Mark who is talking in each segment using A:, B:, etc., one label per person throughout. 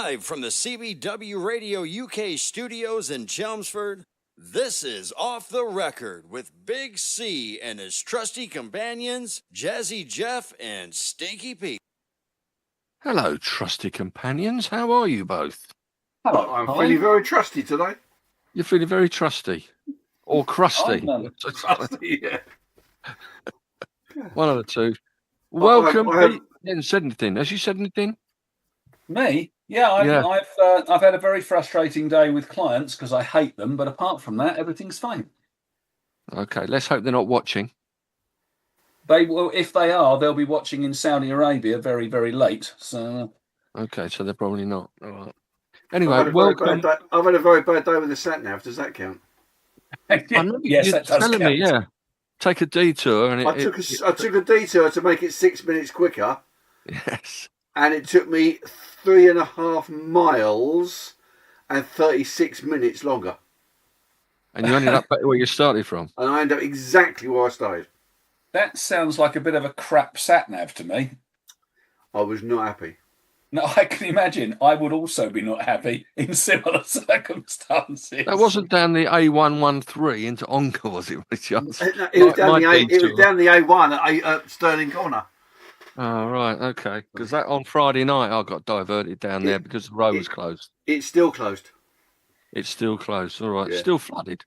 A: Live from the CBW Radio UK studios in Chelmsford, this is Off the Record with Big C and his trusty companions, Jazzy Jeff and Stinky Pete.
B: Hello, trusty companions. How are you both?
C: Hello. I'm feeling very trusty today.
B: You're feeling very trusty. Or crusty.
C: Trusty, yeah.
B: One of the two. Welcome. You haven't said anything. Has you said anything?
D: Me? Yeah, I've had a very frustrating day with clients because I hate them, but apart from that, everything's fine.
B: Okay, let's hope they're not watching.
D: They will, if they are, they'll be watching in Saudi Arabia very, very late. So.
B: Okay, so they're probably not. All right. Anyway,
C: welcome. I've had a very bad day with the sat nav. Does that count?
D: Yes, that does count.
B: Me, yeah. Take a detour, and
C: I took a detour to make it 6 minutes quicker.
B: Yes.
C: And it took me 3.5 miles and 36 minutes longer.
B: And you ended up back where you started from.
C: And I ended up exactly where I started.
D: That sounds like a bit of a crap sat nav to me.
C: I was not happy.
D: No, I can imagine. I would also be not happy in similar circumstances.
B: That wasn't down the A113 into Onka, was it?
C: It was down the A1 at Stirling Corner.
B: Oh, right, okay. Because that on Friday night, I got diverted down there because the road was closed.
C: It's still closed.
B: It's still closed, all right.
C: Yeah.
B: Still flooded.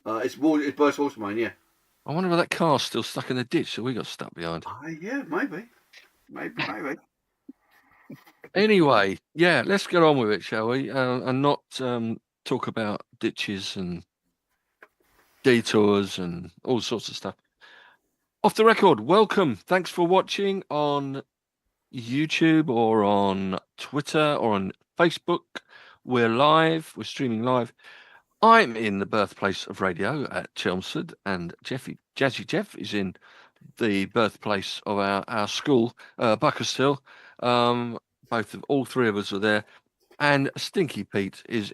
C: It's burst water main, yeah.
B: I wonder if that car's still stuck in the ditch that we got stuck behind.
C: Yeah, maybe.
B: Anyway, yeah, let's get on with it, shall we? And not talk about ditches and detours and all sorts of stuff. Off the record, welcome. Thanks for watching on YouTube or on Twitter or on Facebook. We're live. We're streaming live. I'm in the birthplace of radio at Chelmsford, and Jazzy Jeff is in the birthplace of our school, Buckershill. All three of us are there, and Stinky Pete is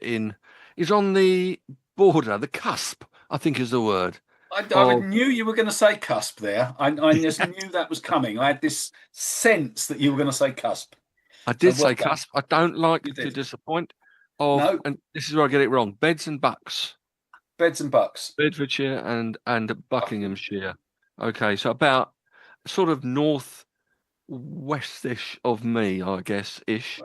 B: on the border, the cusp, I think is the word.
D: I knew you were going to say cusp there. I just knew that was coming. I had this sense that you were going to say cusp.
B: I did say cusp. I don't like to disappoint.
D: No.
B: And this is where I get it wrong. Beds and Bucks.
D: Beds and Bucks.
B: Bedfordshire and Buckinghamshire. Okay, so about sort of northwestish of me, I guess, ish.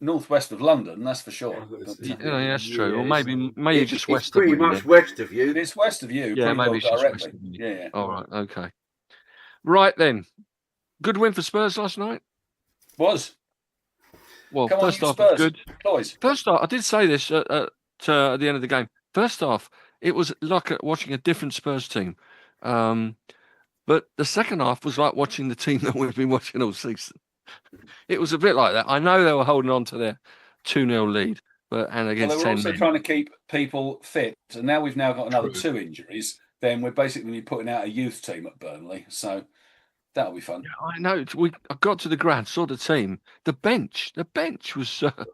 D: Northwest of London, that's for sure.
B: Yeah, that's true. Or maybe just west of
C: pretty much west of you.
D: It's west of you.
B: Yeah, maybe it's just west of you.
D: Yeah.
B: All right, okay. Right then. Good win for Spurs last night?
D: Was.
B: Well, first half was good.
D: Boys.
B: First half, I did say this at the end of the game. First half, it was like watching a different Spurs team. But the second half was like watching the team that we've been watching all season. It was a bit like that. I know they were holding on to their 2-0 lead, and against 10 men.
D: They were also trying to keep people fit. And now we've got another 2 injuries. Then we're basically putting out a youth team at Burnley. So that'll be fun.
B: Yeah, I know. I got to the ground, saw the team. The bench was
C: 12.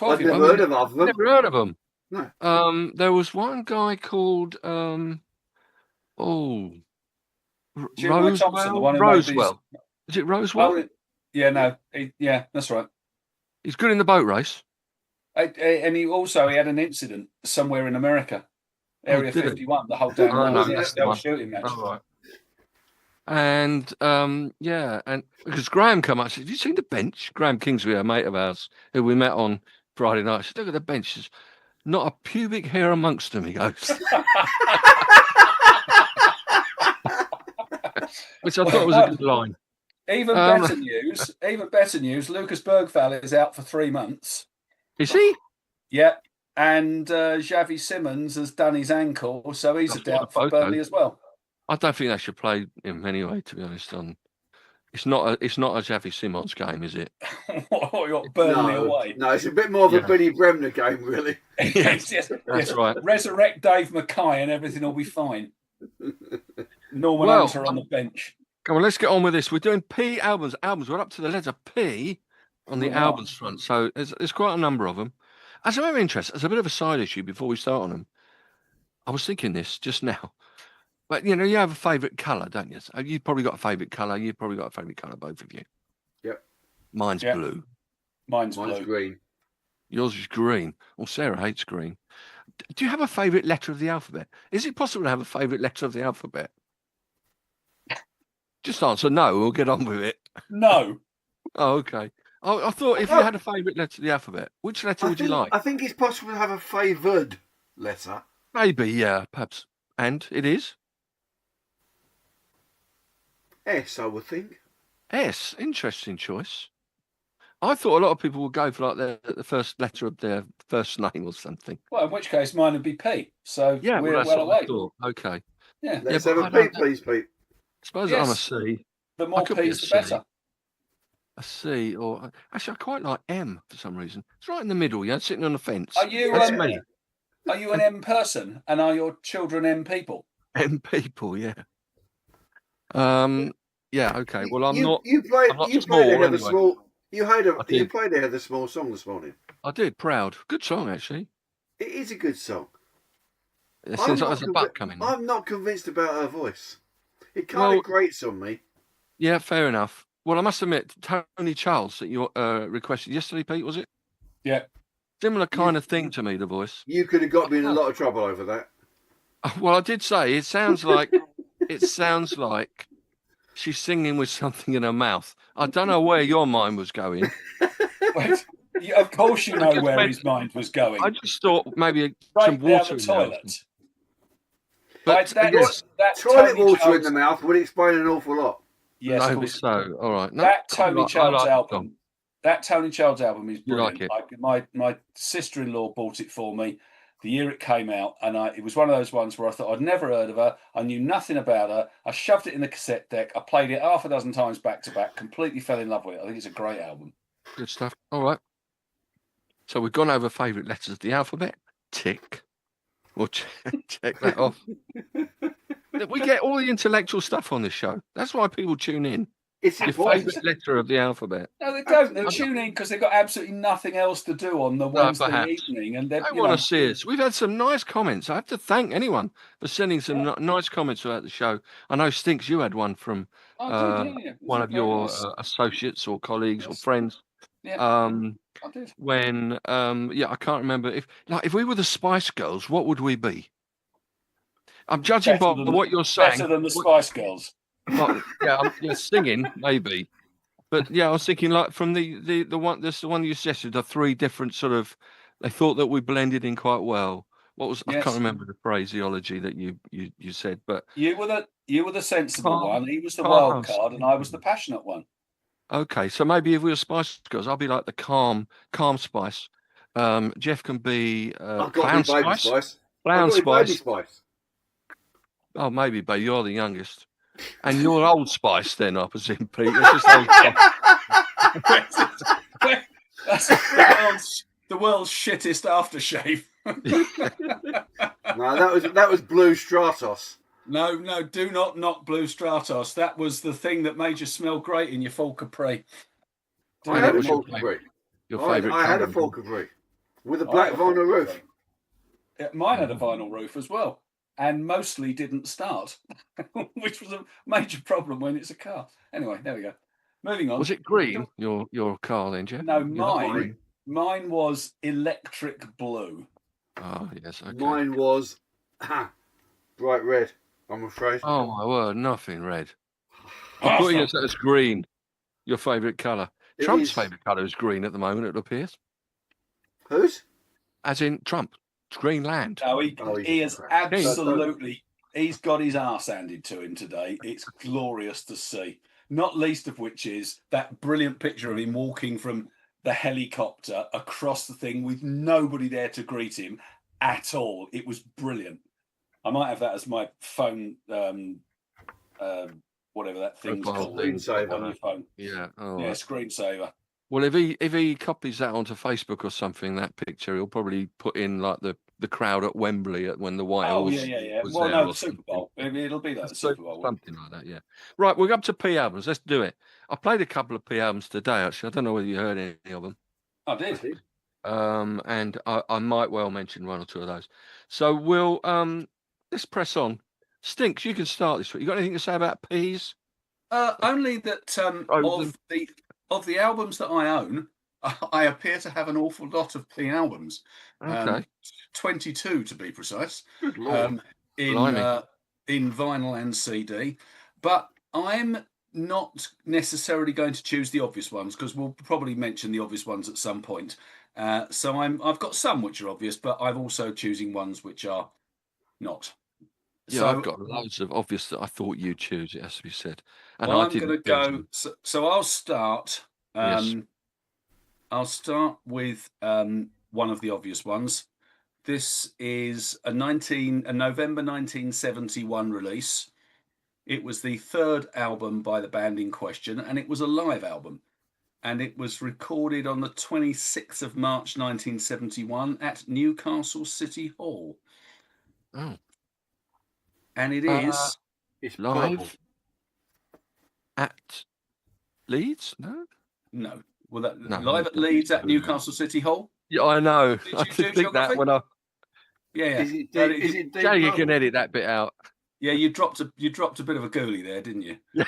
C: I've never heard of them.
B: Never heard of them.
C: No.
B: There was one guy called Rosewell. Rosewell. Is it Rosewell?
D: Oh, yeah, no. That's right.
B: He's good in the boat race.
D: And he had an incident somewhere in America. Area 51, the whole damn they were shooting match.
B: Oh, right. And and because Graham come up, said, "Have you seen the bench?" Graham Kingsbury, a mate of ours, who we met on Friday night, said, "Look at the bench. There's not a pubic hair amongst them," he goes. Which I thought was a good line.
D: Even better news. Lucas Bergvall is out for 3 months.
B: Is he?
D: Yeah. And Xavi Simons has done his ankle, so he's a doubt for Burnley as well.
B: I don't think they should play him anyway, to be honest. It's not a Xavi Simons game, is it?
D: Burnley away.
C: No, it's a bit more of a Billy Bremner game, really.
D: yes,
B: that's right.
D: Resurrect Dave Mackay and everything will be fine. Norman Hunter on the bench.
B: Come on, let's get on with this. We're doing P albums. We're up to the letter P on the albums front, so there's quite a number of them. As a matter of interest, as a bit of a side issue before we start on them, I was thinking this just now. But, you have a favourite colour, don't you? You've probably got a favourite colour. You've probably got a favourite colour, both of you.
C: Yep.
B: Mine's blue.
D: Mine's
C: Mine's
D: blue.
C: green.
B: Yours is green. Well, Sarah hates green. Do you have a favourite letter of the alphabet? Is it possible to have a favourite letter of the alphabet? Just answer no. We'll get on with it.
D: No.
B: Oh, okay. I thought if you had a favourite letter of the alphabet, which letter would you like?
C: I think it's possible to have a favoured letter.
B: Maybe, yeah, perhaps. And it is
C: S, I would think.
B: S. Interesting choice. I thought a lot of people would go for like the first letter of their first name or something.
D: Well, in which case mine would be P. So
B: Yeah,
D: we're
B: that's
D: well
B: what I
D: away.
B: thought. Okay.
D: Yeah.
C: Let's
B: but
C: have
B: I
C: a
B: don't
C: P,
B: know.
C: please, Pete.
B: I suppose
D: Yes.
B: I'm a C.
D: The more
B: could be a
D: P's, the
B: C.
D: better.
B: A C, or actually, I quite like M for some reason. It's right in the middle, yeah, sitting on the fence.
D: Are you
B: That's me.
D: Are you an M person, and are your children M people?
B: M people, yeah. Yeah, okay. Well, I'm not.
C: You played.
B: I'm not
C: You
B: small
C: played ahead
B: anyway.
C: of small. You
B: I did.
C: played ahead of the small song this morning.
B: I did. Proud. Good song, actually.
C: It is a good song.
B: It seems like there's a butt coming.
C: I'm not convinced about her voice. It kind
B: Well-
C: of grates on me.
B: Yeah, fair enough. Well, I must admit, Tony Charles that you requested yesterday, Pete, was it?
D: Yeah.
B: Similar kind of thing to me, the voice.
C: You could have got me in a lot of trouble over that.
B: Well, I did say it sounds like she's singing with something in her mouth. I don't know where your mind was going.
D: Wait, of course you know
B: just
D: where
B: meant-
D: his mind was going.
B: I just thought maybe
D: Right
B: some
D: down
B: water
D: the
B: in there or
D: toilet.
B: something.
D: Right,
B: But yes,
D: that
C: Toilet
D: Tony
C: water
D: Charles,
C: in the mouth would explain an awful lot.
D: yes, of
B: maybe
D: course.
B: so. All right. No,
D: That
B: I
D: Tony
B: like
D: Charles
B: the
D: album.
B: song.
D: That Tony Charles album is
B: You like
D: brilliant. My sister-in-law bought it for me the year it came out, and it was one of those ones where I thought I'd never heard of her. I knew nothing about her. I shoved it in the cassette deck. I played it half a dozen times back to back. Completely fell in love with it. I think it's a great album.
B: Good stuff. All right. So we've gone over favourite letters of the alphabet. Tick. We'll check that off. We get all the intellectual stuff on this show. That's why people tune in.
C: It's
B: Your
C: important.
B: favourite letter of the alphabet.
D: No, they don't. They tune in because they've got absolutely nothing else to do on the Wednesday
B: perhaps.
D: evening, and
B: I want to see us. We've had some nice comments. I have to thank anyone for sending some nice comments about the show. I know, Stinks, you had one from one of your associates or colleagues or friends.
D: Yeah, I did.
B: When I can't remember if we were the Spice Girls, what would we be? I'm judging by what you're saying.
D: Better than the Spice Girls.
B: Well, I'm singing maybe, but I was thinking like from the one you suggested, the three different sort of. They thought that we blended in quite well. What was I can't remember the phraseology that you said, but
D: you were the sensible one. He was the wild card, and I was the passionate one.
B: Okay, so maybe if we were Spice Girls, I'll be like the calm Spice. Jeff can be Clown Spice. Clown Spice. Oh, maybe, but you're the youngest. And you're Old Spice then, I presume, Pete. It's just Old Spice.
D: That's the world's shittest aftershave.
C: No, that was Blue Stratos.
D: No, do not knock Blue Stratos. That was the thing that made you smell great in your full capri.
C: I had a full capri.
B: Your favourite
C: I had a full capri with a black vinyl roof.
D: Mine had a vinyl roof as well, and mostly didn't start, which was a major problem when it's a car. Anyway, there we go. Moving on.
B: Was it green? Your car then, Jeff?
D: No, mine was electric blue.
B: Oh yes, okay.
C: Mine was bright red. I'm afraid.
B: Oh my word, nothing red. I thought you said it's green. Your favourite colour. Trump's favourite colour is green at the moment, it appears.
C: Whose?
B: As in Trump. It's Greenland.
D: No, he is absolutely. He's got his arse handed to him today. It's glorious to see. Not least of which is that brilliant picture of him walking from the helicopter across the thing with nobody there to greet him at all. It was brilliant. I might have that as my phone, whatever that thing's called.
C: Screensaver
D: on your phone.
B: Yeah. Oh,
D: Yeah, screensaver.
B: Well, if he copies that onto Facebook or something, that picture, he'll probably put in like the crowd at Wembley when the White Horse.
D: Yeah.
B: Was
D: Well,
B: there
D: no,
B: or
D: the Super Bowl. It'll be that, the Super Bowl.
B: Something like that, yeah. Right, we're up to P albums. Let's do it. I played a couple of P albums today, actually. I don't know whether you heard any of them.
D: I did.
B: And I might well mention one or two of those. So we'll let's press on. Stinks, you can start this week. You got anything to say about P's?
D: Only that of the albums that I own, I appear to have an awful lot of P albums.
B: Okay.
D: 22 to be precise.
C: Good Lord.
D: In
B: Blimey.
D: in vinyl and CD, but I'm not necessarily going to choose the obvious ones because we'll probably mention the obvious ones at some point. So I've got some which are obvious, but I'm also choosing ones which are not.
B: Yeah,
D: So
B: I've got loads of obvious that I thought you'd choose. It has to be said, and
D: well,
B: I
D: I'm going to
B: didn't choose
D: go.
B: them.
D: So I'll start.
B: Yes.
D: I'll start with one of the obvious ones. This is a November 1971 release. It was the third album by the band in question, and it was a live album. And it was recorded on the 26th of March 1971 at Newcastle City Hall.
B: Oh,
D: And it is
C: It's
B: live
C: purple.
B: at Leeds? No.
D: no. Well,
B: No,
D: live at
B: okay.
D: Leeds at Newcastle City Hall.
B: Yeah, I know.
D: Did
B: I
D: you
B: did
D: do
B: think
D: geography?
B: that when I.
D: Yeah.
C: Is it deep, is it deep
B: Jay, you
C: purple?
B: can edit that bit out.
D: Yeah, you dropped a bit of a ghoulie there, didn't you?
B: Yeah.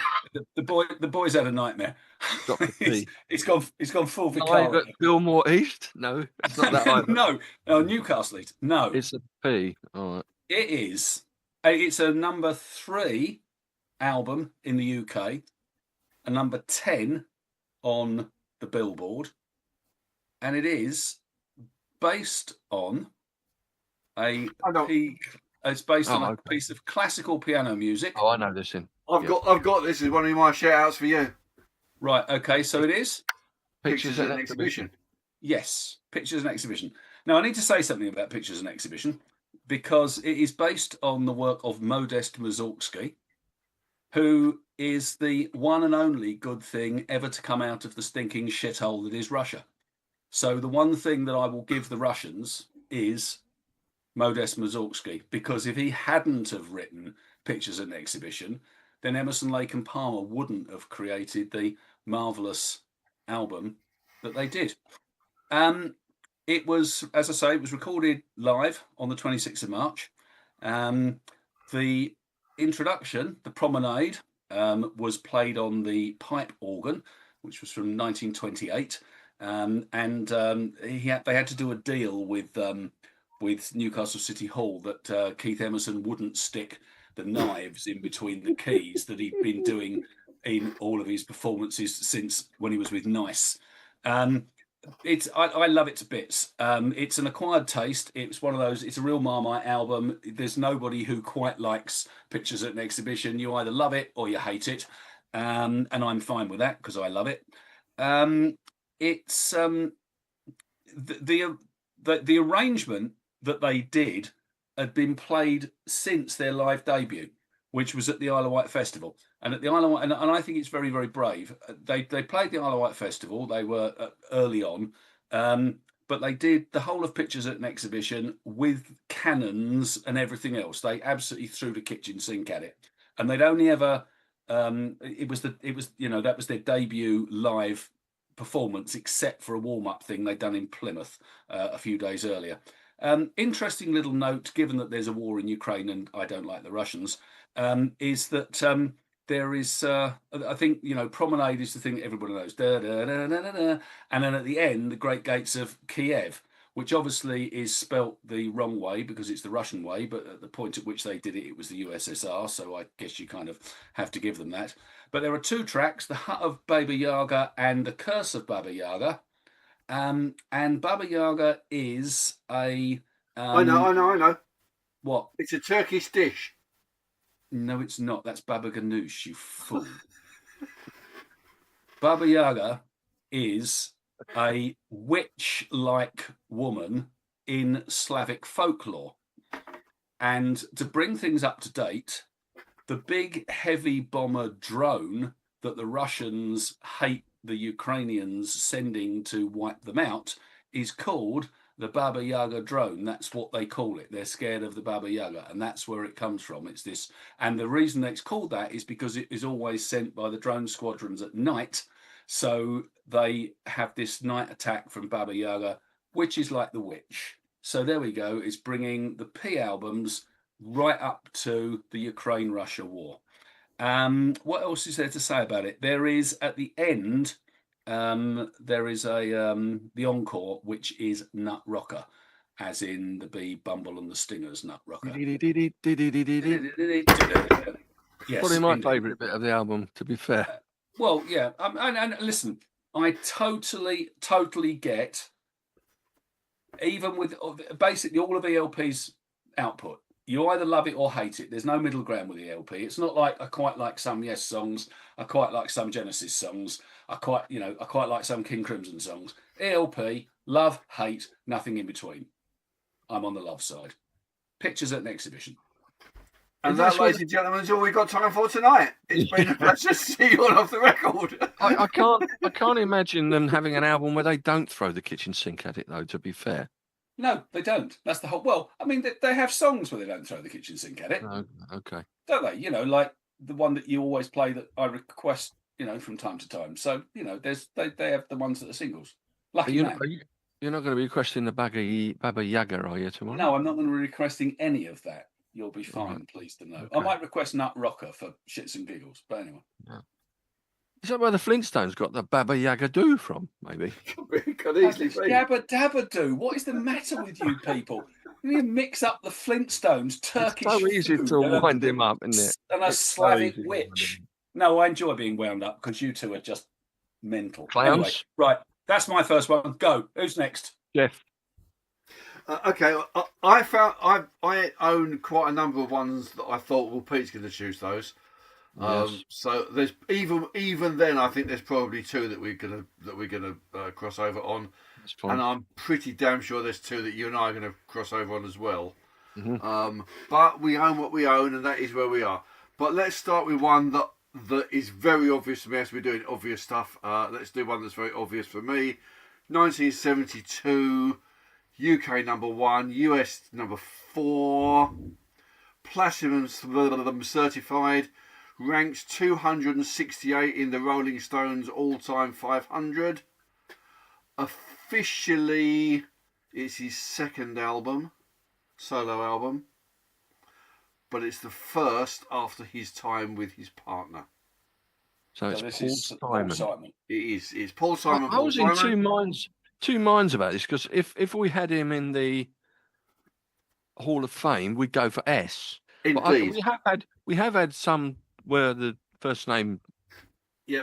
D: The boy's had a nightmare.
B: Dropped the P.
D: It's gone full
B: Live
D: Vicario.
B: at Fillmore East? No, it's not that either.
D: No, Newcastle East. No,
B: It's a P. All right.
D: it is. It's a number 3 album in the UK, a number 10 on the Billboard, and it is based on It's based on a piece of classical piano music.
B: Oh, I know this in.
C: I've got this as one of my shout outs for you.
D: Right, okay, so it is
C: Pictures at an exhibition.
D: Yes, Pictures and Exhibition. Now I need to say something about Pictures and Exhibition because it is based on the work of Modest Mussorgsky, who is the one and only good thing ever to come out of the stinking shithole that is Russia. So the one thing that I will give the Russians is Modest Mussorgsky, because if he hadn't have written Pictures and Exhibition, then Emerson, Lake and Palmer wouldn't have created the marvelous album that they did. It was, as I say, it was recorded live on the 26th of March. The introduction, the promenade, was played on the pipe organ, which was from 1928. They had to do a deal with Newcastle City Hall that Keith Emerson wouldn't stick the knives in between the keys that he'd been doing in all of his performances since when he was with Nice. I love it to bits. It's an acquired taste. It's one of those. It's a real Marmite album. There's nobody who quite likes Pictures at an Exhibition. You either love it or you hate it, and I'm fine with that because I love it. It's the arrangement that they did had been played since their live debut, which was at the Isle of Wight Festival. And at the Isle of Wight, and I think it's very, very brave. They played the Isle of Wight Festival. They were early on, but they did the whole of Pictures at an Exhibition with cannons and everything else. They absolutely threw the kitchen sink at it, and they'd only ever. That was their debut live performance, except for a warm-up thing they'd done in Plymouth a few days earlier. Interesting little note, given that there's a war in Ukraine and I don't like the Russians, is that there is, I think, Promenade is the thing that everybody knows. Da, da, da, da, da, da. And then at the end, the Great Gates of Kiev, which obviously is spelt the wrong way because it's the Russian way, but at the point at which they did it, it was the USSR, so I guess you kind of have to give them that. But there are 2 tracks, The Hut of Baba Yaga and The Curse of Baba Yaga. And Baba Yaga is a...
C: I know.
D: What?
C: It's a Turkish dish.
D: No, it's not. That's Baba Ganoush, you fool. Baba Yaga is a witch-like woman in Slavic folklore. And to bring things up to date, the big heavy bomber drone that the Russians hate the Ukrainians sending to wipe them out is called the Baba Yaga drone. That's what they call it. They're scared of the Baba Yaga, and that's where it comes from. It's this, and the reason it's called that is because it is always sent by the drone squadrons at night. So they have this night attack from Baba Yaga, which is like the witch. So there we go. It's bringing the P albums right up to the Ukraine-Russia war. What else is there to say about it? There is, at the end, there is the encore, which is Nut Rocker, as in the Bee, Bumble and the Stingers Nut Rocker. Yes,
B: probably my
D: indeed.
B: favourite bit of the album, to be fair.
D: Well, yeah, and listen, I totally get, even with basically all of ELP's output, you either love it or hate it. There's no middle ground with ELP. It's not like I quite like some Yes songs, I quite like some Genesis songs, I quite like some King Crimson songs. ELP, love, hate, nothing in between. I'm on the love side. Pictures at an exhibition.
C: And that, ladies and gentlemen, is all we've got time for tonight. It's been a pleasure to see you on Off the Record.
B: I can't imagine them having an album where they don't throw the kitchen sink at it, though, to be fair.
D: No, they don't. That's the whole... Well, I mean, they have songs where they don't throw the kitchen sink at it.
B: Oh, okay.
D: Don't they? You know, like the one that you always play that I request, you know, from time to time. So, you know, they have the ones that are singles. Lucky man.
B: You're not going to be requesting the Baba Yaga, are you, tomorrow?
D: No, I'm not going to be requesting any of that. You'll be fine, pleased to know. Okay. I might request Nut Rocker for shits and giggles, but anyway.
B: Yeah. Is that where the Flintstones got the Baba Yaga Do from, maybe?
C: Could easily be.
D: Yabba Dabba Do. What is the matter with you people? You mix up the Flintstones, Turkish
B: It's so easy
D: food,
B: to wind him up, isn't it?
D: And a Slavic witch. No, I enjoy being wound up because you two are just mental.
B: Clowns.
D: Anyway, right, that's my first one. Go. Who's next?
B: Jeff.
C: Okay, I own quite a number of ones that I thought, well, Pete's going to choose those.
B: Yes.
C: So there's even then, I think there's probably two that we're gonna cross over on, and I'm pretty damn sure there's two that you and I are going to cross over on as well.
B: Mm-hmm.
C: But we own what we own, and that is where we are. But let's start with one that is very obvious to me as we're doing obvious stuff. Let's do one that's very obvious for me. 1972. UK number 1, US number 4, platinum certified, ranks 268 in the Rolling Stones all-time 500. Officially, it's his second album, solo album, but it's the first after his time with his partner.
B: So it's Paul Simon.
C: It is. It's Paul Simon.
B: I was in two minds about this, because if we had him in the Hall of Fame, we'd go for S.
C: Indeed.
B: We have had some where the first name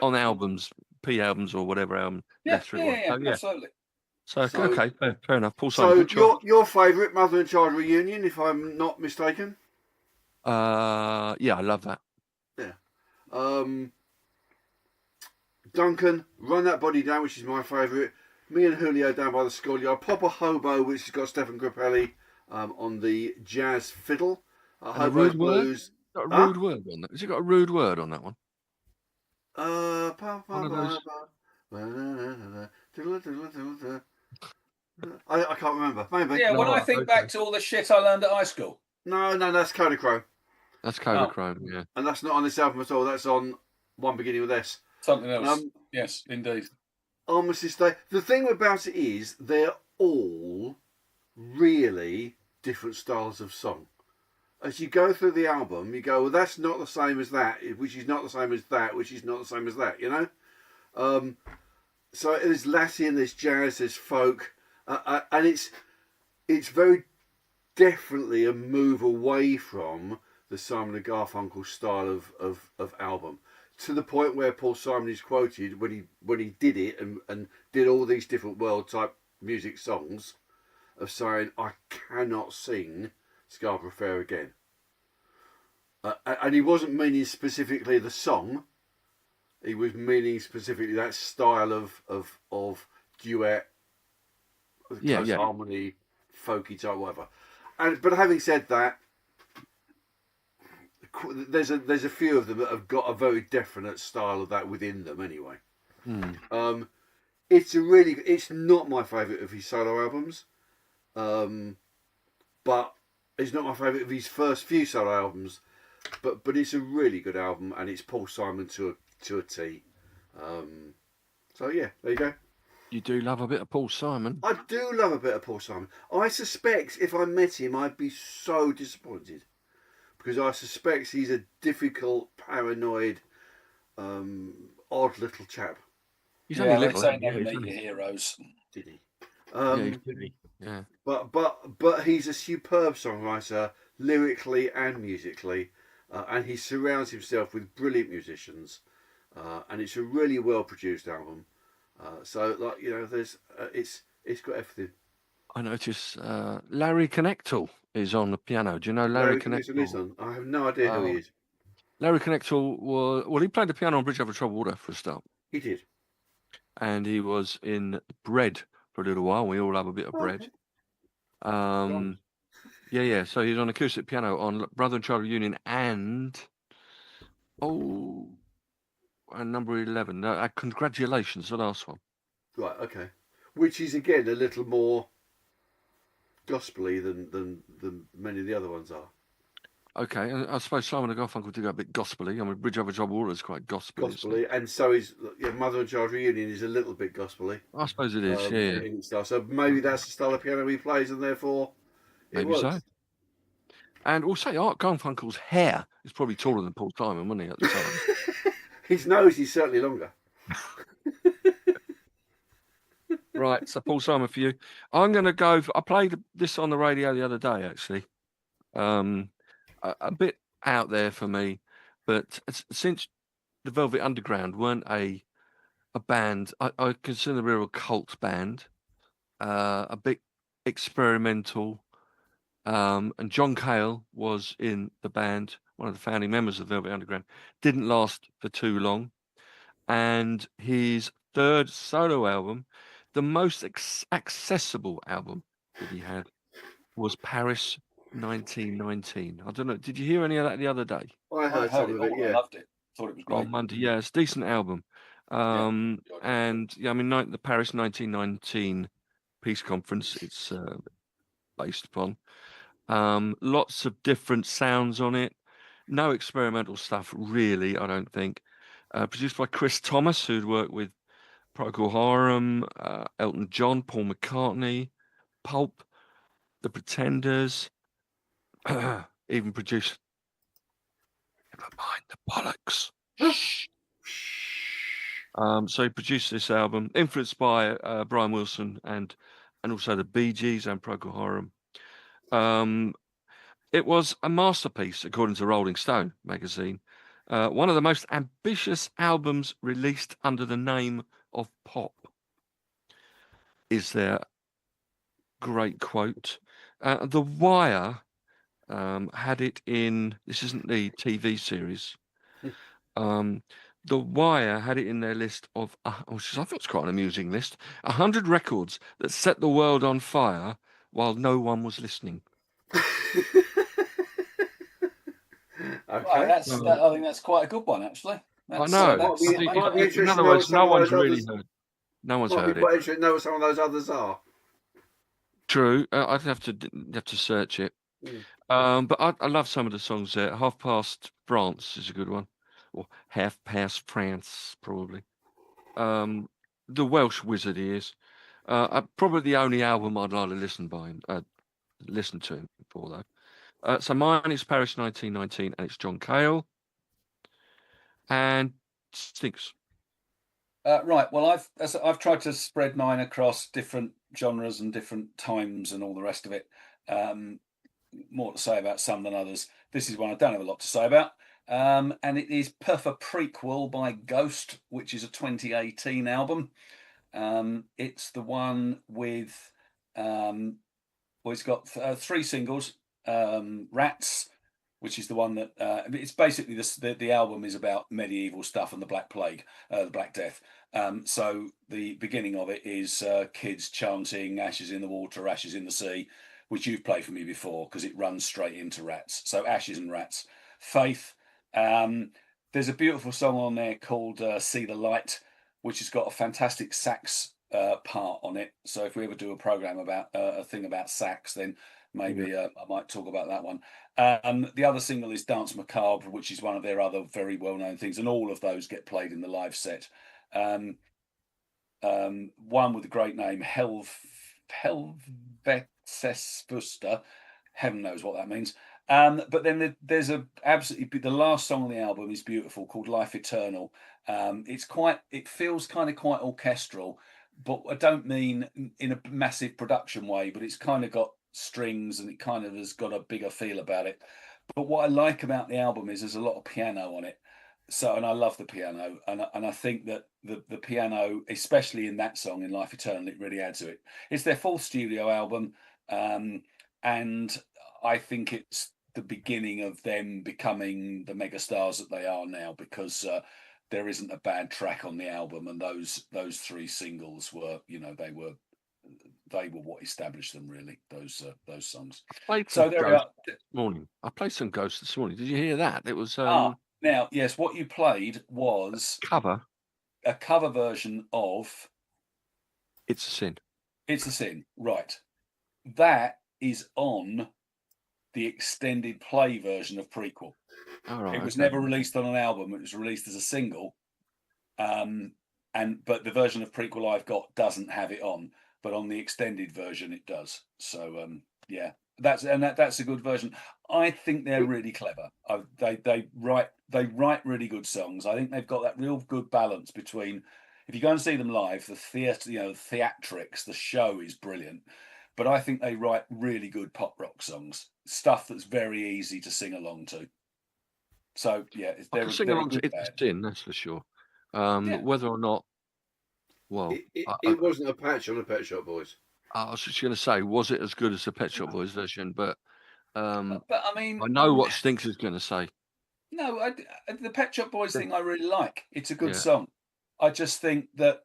B: on albums, P albums or whatever album.
D: Absolutely.
B: So okay, fair enough. Paul Simon.
C: So your favourite Mother and Child reunion, if I'm not mistaken.
B: Yeah, I love that.
C: Yeah. Duncan, Run That Body Down, which is my favourite. Me and Julio Down by the Schoolyard. Papa Hobo, which has got Stephen Grappelli on the jazz fiddle. Hobo Blues.
B: Got a rude word on that. Has it got a rude word on that one?
C: I can't remember. Maybe.
D: Yeah, when I think back to all the shit I learned at high school.
C: No, that's Kodachrome.
B: That's Kodachrome, yeah.
C: And that's not on this album at all. That's on one beginning with S.
D: Something else. Yes, indeed.
C: Armistice Day. The thing about it is they're all really different styles of song. As you go through the album, you go, well, that's not the same as that, which is not the same as that, which is not the same as that, you know? So there's Latin, there's jazz, there's folk, and it's very definitely a move away from the Simon and Garfunkel style of album, to the point where Paul Simon is quoted when he did it and did all these different world type music songs, of saying, I cannot sing Scarborough Fair again. And he wasn't meaning specifically the song, he was meaning specifically that style of duet, close harmony, folky type, whatever. But having said that, there's a few of them that have got a very definite style of that within them anyway. It's not my favourite of his solo albums, but it's not my favourite of his first few solo albums, but it's a really good album, and it's Paul Simon to a T. So yeah, there you go.
B: You do love a bit of Paul Simon.
C: I do love a bit of Paul Simon. I suspect if I met him, I'd be so disappointed, because I suspect he's a difficult, paranoid, odd little chap.
B: He's only
D: They
B: little.
D: say
B: Isn't he?
D: never
B: He's
D: meet
B: only-
D: your heroes.
C: Did he?
B: yeah, he's pretty. Yeah.
C: But he's a superb songwriter, lyrically and musically, and he surrounds himself with brilliant musicians, and it's a really well produced album. So like there's it's got everything.
B: I notice Larry Connectal is on the piano. Do you know Larry Connectal?
C: Listen, I have no idea who he is.
B: Larry Connectal he played the piano on Bridge Over Troubled Water for a start,
C: He did.
B: and he was in Bread for a little while. We all have a bit of Bread.
C: Okay.
B: Yeah. So he's on acoustic piano on Brother and Child Reunion and number 11. No, Congratulations, the last one.
C: Right. Okay. Which is again a little more gospely than many of the other ones are.
B: Okay, and I suppose Simon and Garfunkel did go a bit gospely. I mean, Bridge Over Troubled Water is quite gospely.
C: Gospely, and so is Mother and Child Reunion is a little bit gospely.
B: I suppose it is, yeah.
C: In style. So maybe that's the style of piano he plays, and therefore it
B: Maybe
C: works.
B: so. And also, Art Garfunkel's hair is probably taller than Paul Simon, wasn't he, at the time?
C: His nose is certainly longer.
B: Right, so Paul Simon for you. I'm going to go. I played this on the radio the other day, actually. A bit out there for me, but since the Velvet Underground weren't a band, I consider them a real cult band, a bit experimental. And John Cale was in the band, one of the founding members of Velvet Underground. Didn't last for too long, and his third solo album, the most accessible album that he had, was Paris 1919. I don't know. Did you hear any of that the other day?
C: I heard some of it. Yeah,
D: I loved it. Thought it was great.
B: On Monday, yeah, it's a decent album. And yeah, I mean, the Paris 1919 peace conference. It's based upon. Lots of different sounds on it. No experimental stuff, really, I don't think. Produced by Chris Thomas, who'd worked with Procol Harum, Elton John, Paul McCartney, Pulp, The Pretenders, even produced Never Mind the Bollocks. Shh. So he produced this album, influenced by Brian Wilson and also the Bee Gees and Procol Harum. It was a masterpiece, according to Rolling Stone magazine. One of the most ambitious albums released under the name of pop. Is their great quote. The Wire had it in, this isn't the TV series. The Wire had it in their list of, which I thought was quite an amusing list, 100 records that set the world on fire while no one was listening.
C: Okay.
D: I think that's quite a good one, actually.
B: I know. In other words, no one's really heard. No one's heard it.
C: Quite interesting to know what some of those others are.
B: True. I'd have to search it. But I love some of the songs there. Half Past France is a good one, or Half Past France, probably. The Welsh Wizard he is. Probably the only album I'd like to listen to him for, though. So mine is Paris 1919, and it's John Cale. And Stinks.
D: Right. Well, I've tried to spread mine across different genres and different times and all the rest of it. More to say about some than others. This is one I don't have a lot to say about. And it is Perfa Prequel by Ghost, which is a 2018 album. It's the one with, it's got 3 singles. Rats, which is the one that it's basically the album is about medieval stuff and the Black Plague, the Black Death. So the beginning of it is kids chanting "Ashes in the water, ashes in the sea," which you've played for me before because it runs straight into Rats. So Ashes and Rats. Faith. There's a beautiful song on there called "See the Light," which has got a fantastic sax part on it. So if we ever do a program about a thing about sax, then maybe I might talk about that one. The other single is Dance Macabre, which is one of their other very well-known things, and all of those get played in the live set. One with a great name, Helvetsesbuster, heaven knows what that means. But then there's the last song on the album is beautiful, called Life Eternal. It feels kind of quite orchestral, but I don't mean in a massive production way, but it's kind of got strings and it kind of has got a bigger feel about it. But what I like about the album is there's a lot of piano on it. So, and I love the piano, and I think that the piano, especially in that song in Life Eternal, it really adds to it. It's their fourth studio album, and I think it's the beginning of them becoming the megastars that they are now, because there isn't a bad track on the album, and those three singles were, they were what established them, really. Those songs.
B: So there we are. This morning, I played some Ghosts this morning. Did you hear that? It was
D: now, yes, what you played was a cover version of
B: It's a Sin.
D: It's a Sin, right? That is on the extended play version of Prequel.
B: Right,
D: it was never released on an album. It was released as a single, but the version of Prequel I've got doesn't have it on, but on the extended version it does. So yeah, that's a good version. I think they're really clever. They write really good songs. I think they've got that real good balance between, if you go and see them live, the theatre, theatrics, the show is brilliant. But I think they write really good pop rock songs, stuff that's very easy to sing along to. So yeah,
B: I can sing along to It's a Sin, that's for sure. Whether or not, well,
C: it wasn't a patch on the Pet Shop Boys.
B: I was just going to say, was it as good as the Pet Shop Boys version? But
D: I mean,
B: I know what Stinks is going to say.
D: No, the Pet Shop Boys thing I really like. It's a good song. I just think that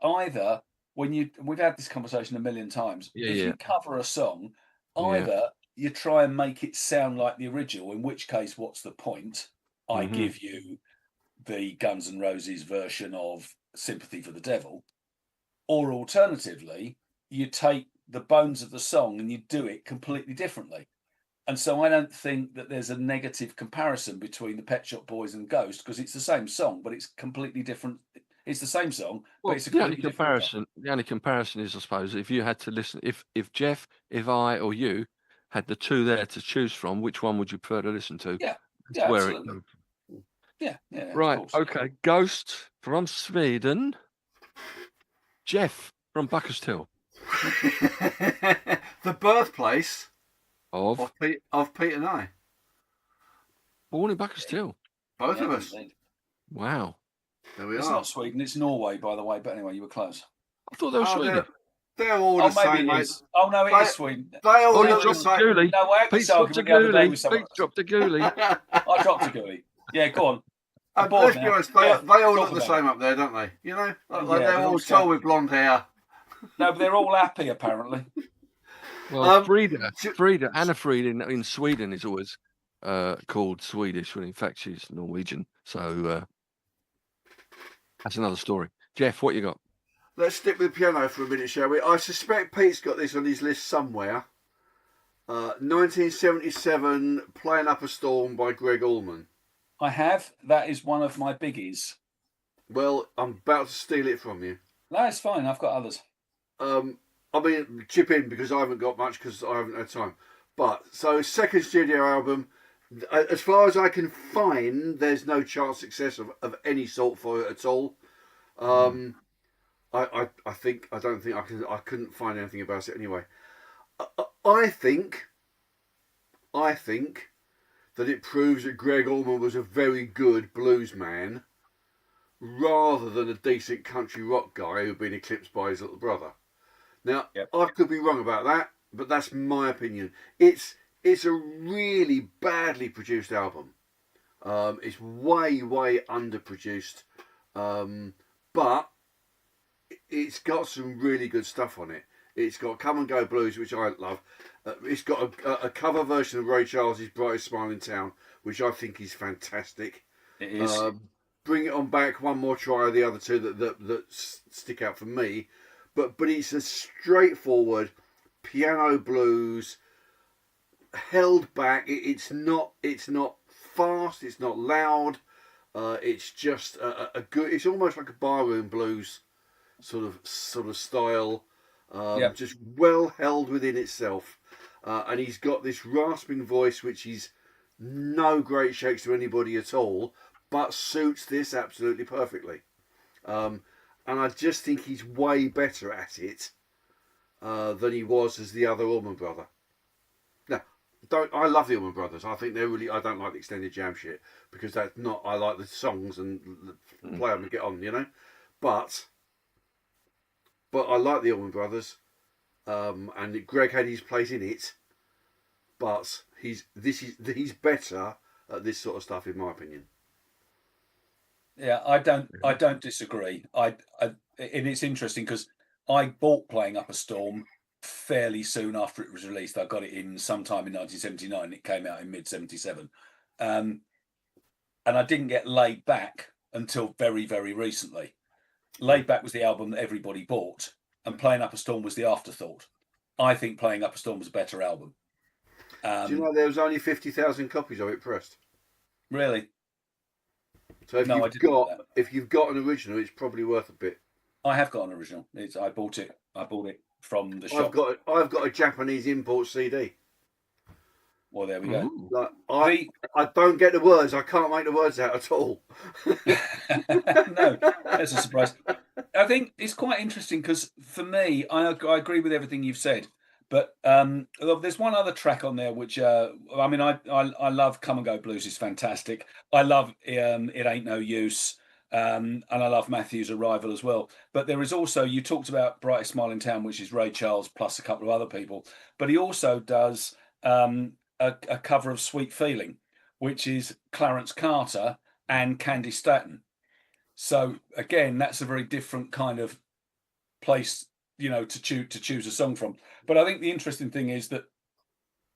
D: either we've had this conversation a million times. If you cover a song, either you try and make it sound like the original, in which case, what's the point? I give you the Guns N' Roses version of Sympathy for the Devil, or alternatively, you take the bones of the song and you do it completely differently. And so I don't think that there's a negative comparison between the Pet Shop Boys and Ghost, because it's the same song, but it's completely different. It's the same song, but it's a completely different song.
B: The only comparison is, I suppose, if you had to listen, if Jeff, if I, or you had the two there to choose from, which one would you prefer to listen to?
D: Yeah, absolutely. Yeah,
B: right. Okay. Ghost from Sweden. Jeff from Buckershill.
C: The birthplace
B: of
C: Pete and I.
B: Born in Buckershill.
C: Both of us.
D: Indeed.
B: Wow.
C: There we are.
D: It's not Sweden, it's Norway, by the way. But anyway, you were close.
B: I thought they were Sweden.
C: They're all the same, mate.
D: Oh no, it is Sweden.
C: They all look the same.
D: No, I had this argument the other day with someone.
B: Pete dropped a ghoulie.
D: I dropped a ghoulie. Yeah, go on.
C: Let's be honest, they all look the same up there, don't they? You know, they're all tall with blonde hair.
D: No, but they're all happy apparently.
B: Well, Frida, Anna Frida in Sweden is always called Swedish, when in fact she's Norwegian. So that's another story. Jeff, what you got?
C: Let's stick with piano for a minute, shall we? I suspect Pete's got this on his list somewhere. 1977, Playing Up a Storm by Greg Allman.
D: I have. That is one of my biggies.
C: Well, I'm about to steal it from you.
D: No, it's fine. I've got others.
C: I mean, chip in because I haven't got much because I haven't had time. But, so second studio album, as far as I can find, there's no chart success of any sort for it at all. I couldn't find anything about it anyway. I think that it proves that Greg Allman was a very good blues man rather than a decent country rock guy who'd been eclipsed by his little brother. Now, I could be wrong about that, but that's my opinion. It's a really badly produced album. It's way underproduced, but it's got some really good stuff on it. It's got Come and Go Blues, which I love. It's got a cover version of Ray Charles's Brightest Smile in Town, which I think is fantastic.
D: It is.
C: Bring It On Back, One More Try are the other two that stick out for me. But it's a straightforward piano blues, held back. It's not fast. It's not loud. It's just a good. It's almost like a barroom blues sort of style. Just well held within itself. and he's got this rasping voice, which is no great shakes to anybody at all, but suits this absolutely perfectly. And I just think he's way better at it than he was as the other Allman Brother. Now, I love the Allman Brothers. I think they're really. I don't like the extended jam shit because that's not. I like the songs and play them and get on, you know. But I like the Allman Brothers, and Greg had his place in it. But he's better at this sort of stuff, in my opinion.
D: Yeah, I don't disagree. And it's interesting because I bought Playing Up a Storm fairly soon after it was released. I got it in sometime in 1979. It came out in mid-77. And I didn't get Laid Back until very, very recently. Laid Back was the album that everybody bought, and Playing Up a Storm was the afterthought. I think Playing Up a Storm was a better album.
C: Do you know there was only 50,000 copies of it pressed?
D: Really?
C: So if you've got an original, it's probably worth a bit.
D: I have got an original. I bought it from the shop.
C: I've got a Japanese import CD.
D: Well, there we go.
C: Like, I don't get the words. I can't make the words out at all.
D: No, that's a surprise. I think it's quite interesting because for me, I agree with everything you've said. But there's one other track on there which I love. Come and Go Blues is fantastic. I love It Ain't No Use, and I love Matthew's Arrival as well. But there is also, you talked about Brightest Smile in Town, which is Ray Charles plus a couple of other people. But he also does a cover of Sweet Feeling, which is Clarence Carter and Candy Staton. So again, that's a very different kind of place, you know, to choose a song from. But I think the interesting thing is that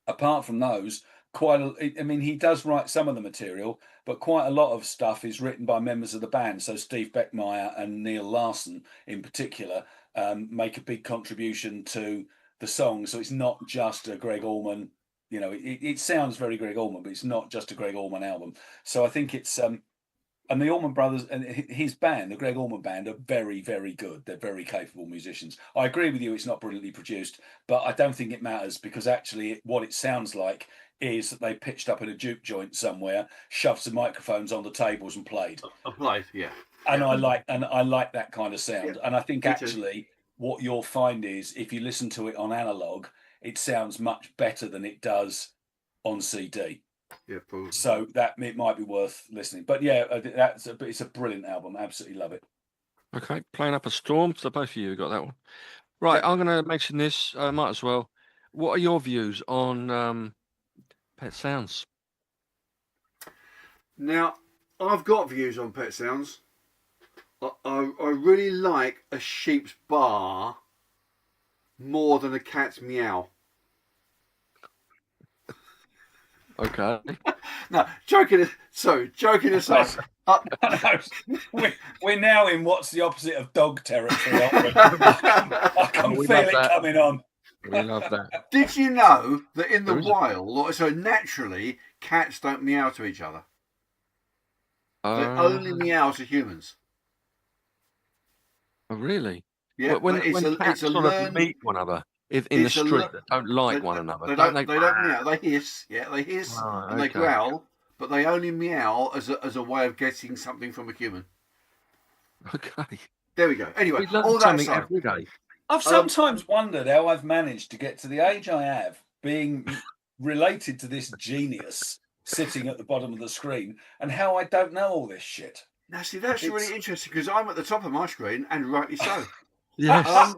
D: apart from those, he does write some of the material, but quite a lot of stuff is written by members of the band. So Steve Beckmeyer and Neil Larson in particular make a big contribution to the song. So it's not just a Greg Allman, you know, it sounds very Greg Allman, but it's not just a Greg Allman album. So I think it's and the Allman Brothers and his band, the Greg Allman Band, are very, very good. They're very capable musicians. I agree with you, it's not brilliantly produced, but I don't think it matters because actually what it sounds like is that they pitched up in a juke joint somewhere, shoved some microphones on the tables and played.
C: Yeah.
D: And I like that kind of sound.
C: Yeah,
D: and I think actually what you'll find is if you listen to it on analog, it sounds much better than it does on CD.
C: Yeah, probably.
D: So that it might be worth listening. But yeah, it's a brilliant album. Absolutely love it.
B: Okay, Playing Up a Storm. So both of you got that one. Right, I'm going to mention this. Might as well. What are your views on Pet Sounds?
C: Now, I've got views on Pet Sounds. I really like a sheep's bar more than a cat's meow.
B: Okay.
C: No, joking aside.
D: We're now in what's the opposite of dog territory. I can feel it coming on.
B: We love that.
C: Did you know that in the wild, so naturally, cats don't meow to each other? They only meow to humans.
B: Oh, really?
C: Yeah.
B: When cats sort of meet one another in the street that don't like one another,
C: they don't meow. They hiss. Yeah, they hiss and they growl, but they only meow as a way of getting something from a human.
B: Okay.
C: There we go. Anyway,
B: all that every day.
D: I've sometimes wondered how I've managed to get to the age I have, being related to this genius sitting at the bottom of the screen, and how I don't know all this shit.
C: Now, see, that's really interesting because I'm at the top of my screen, and rightly so.
B: Yes.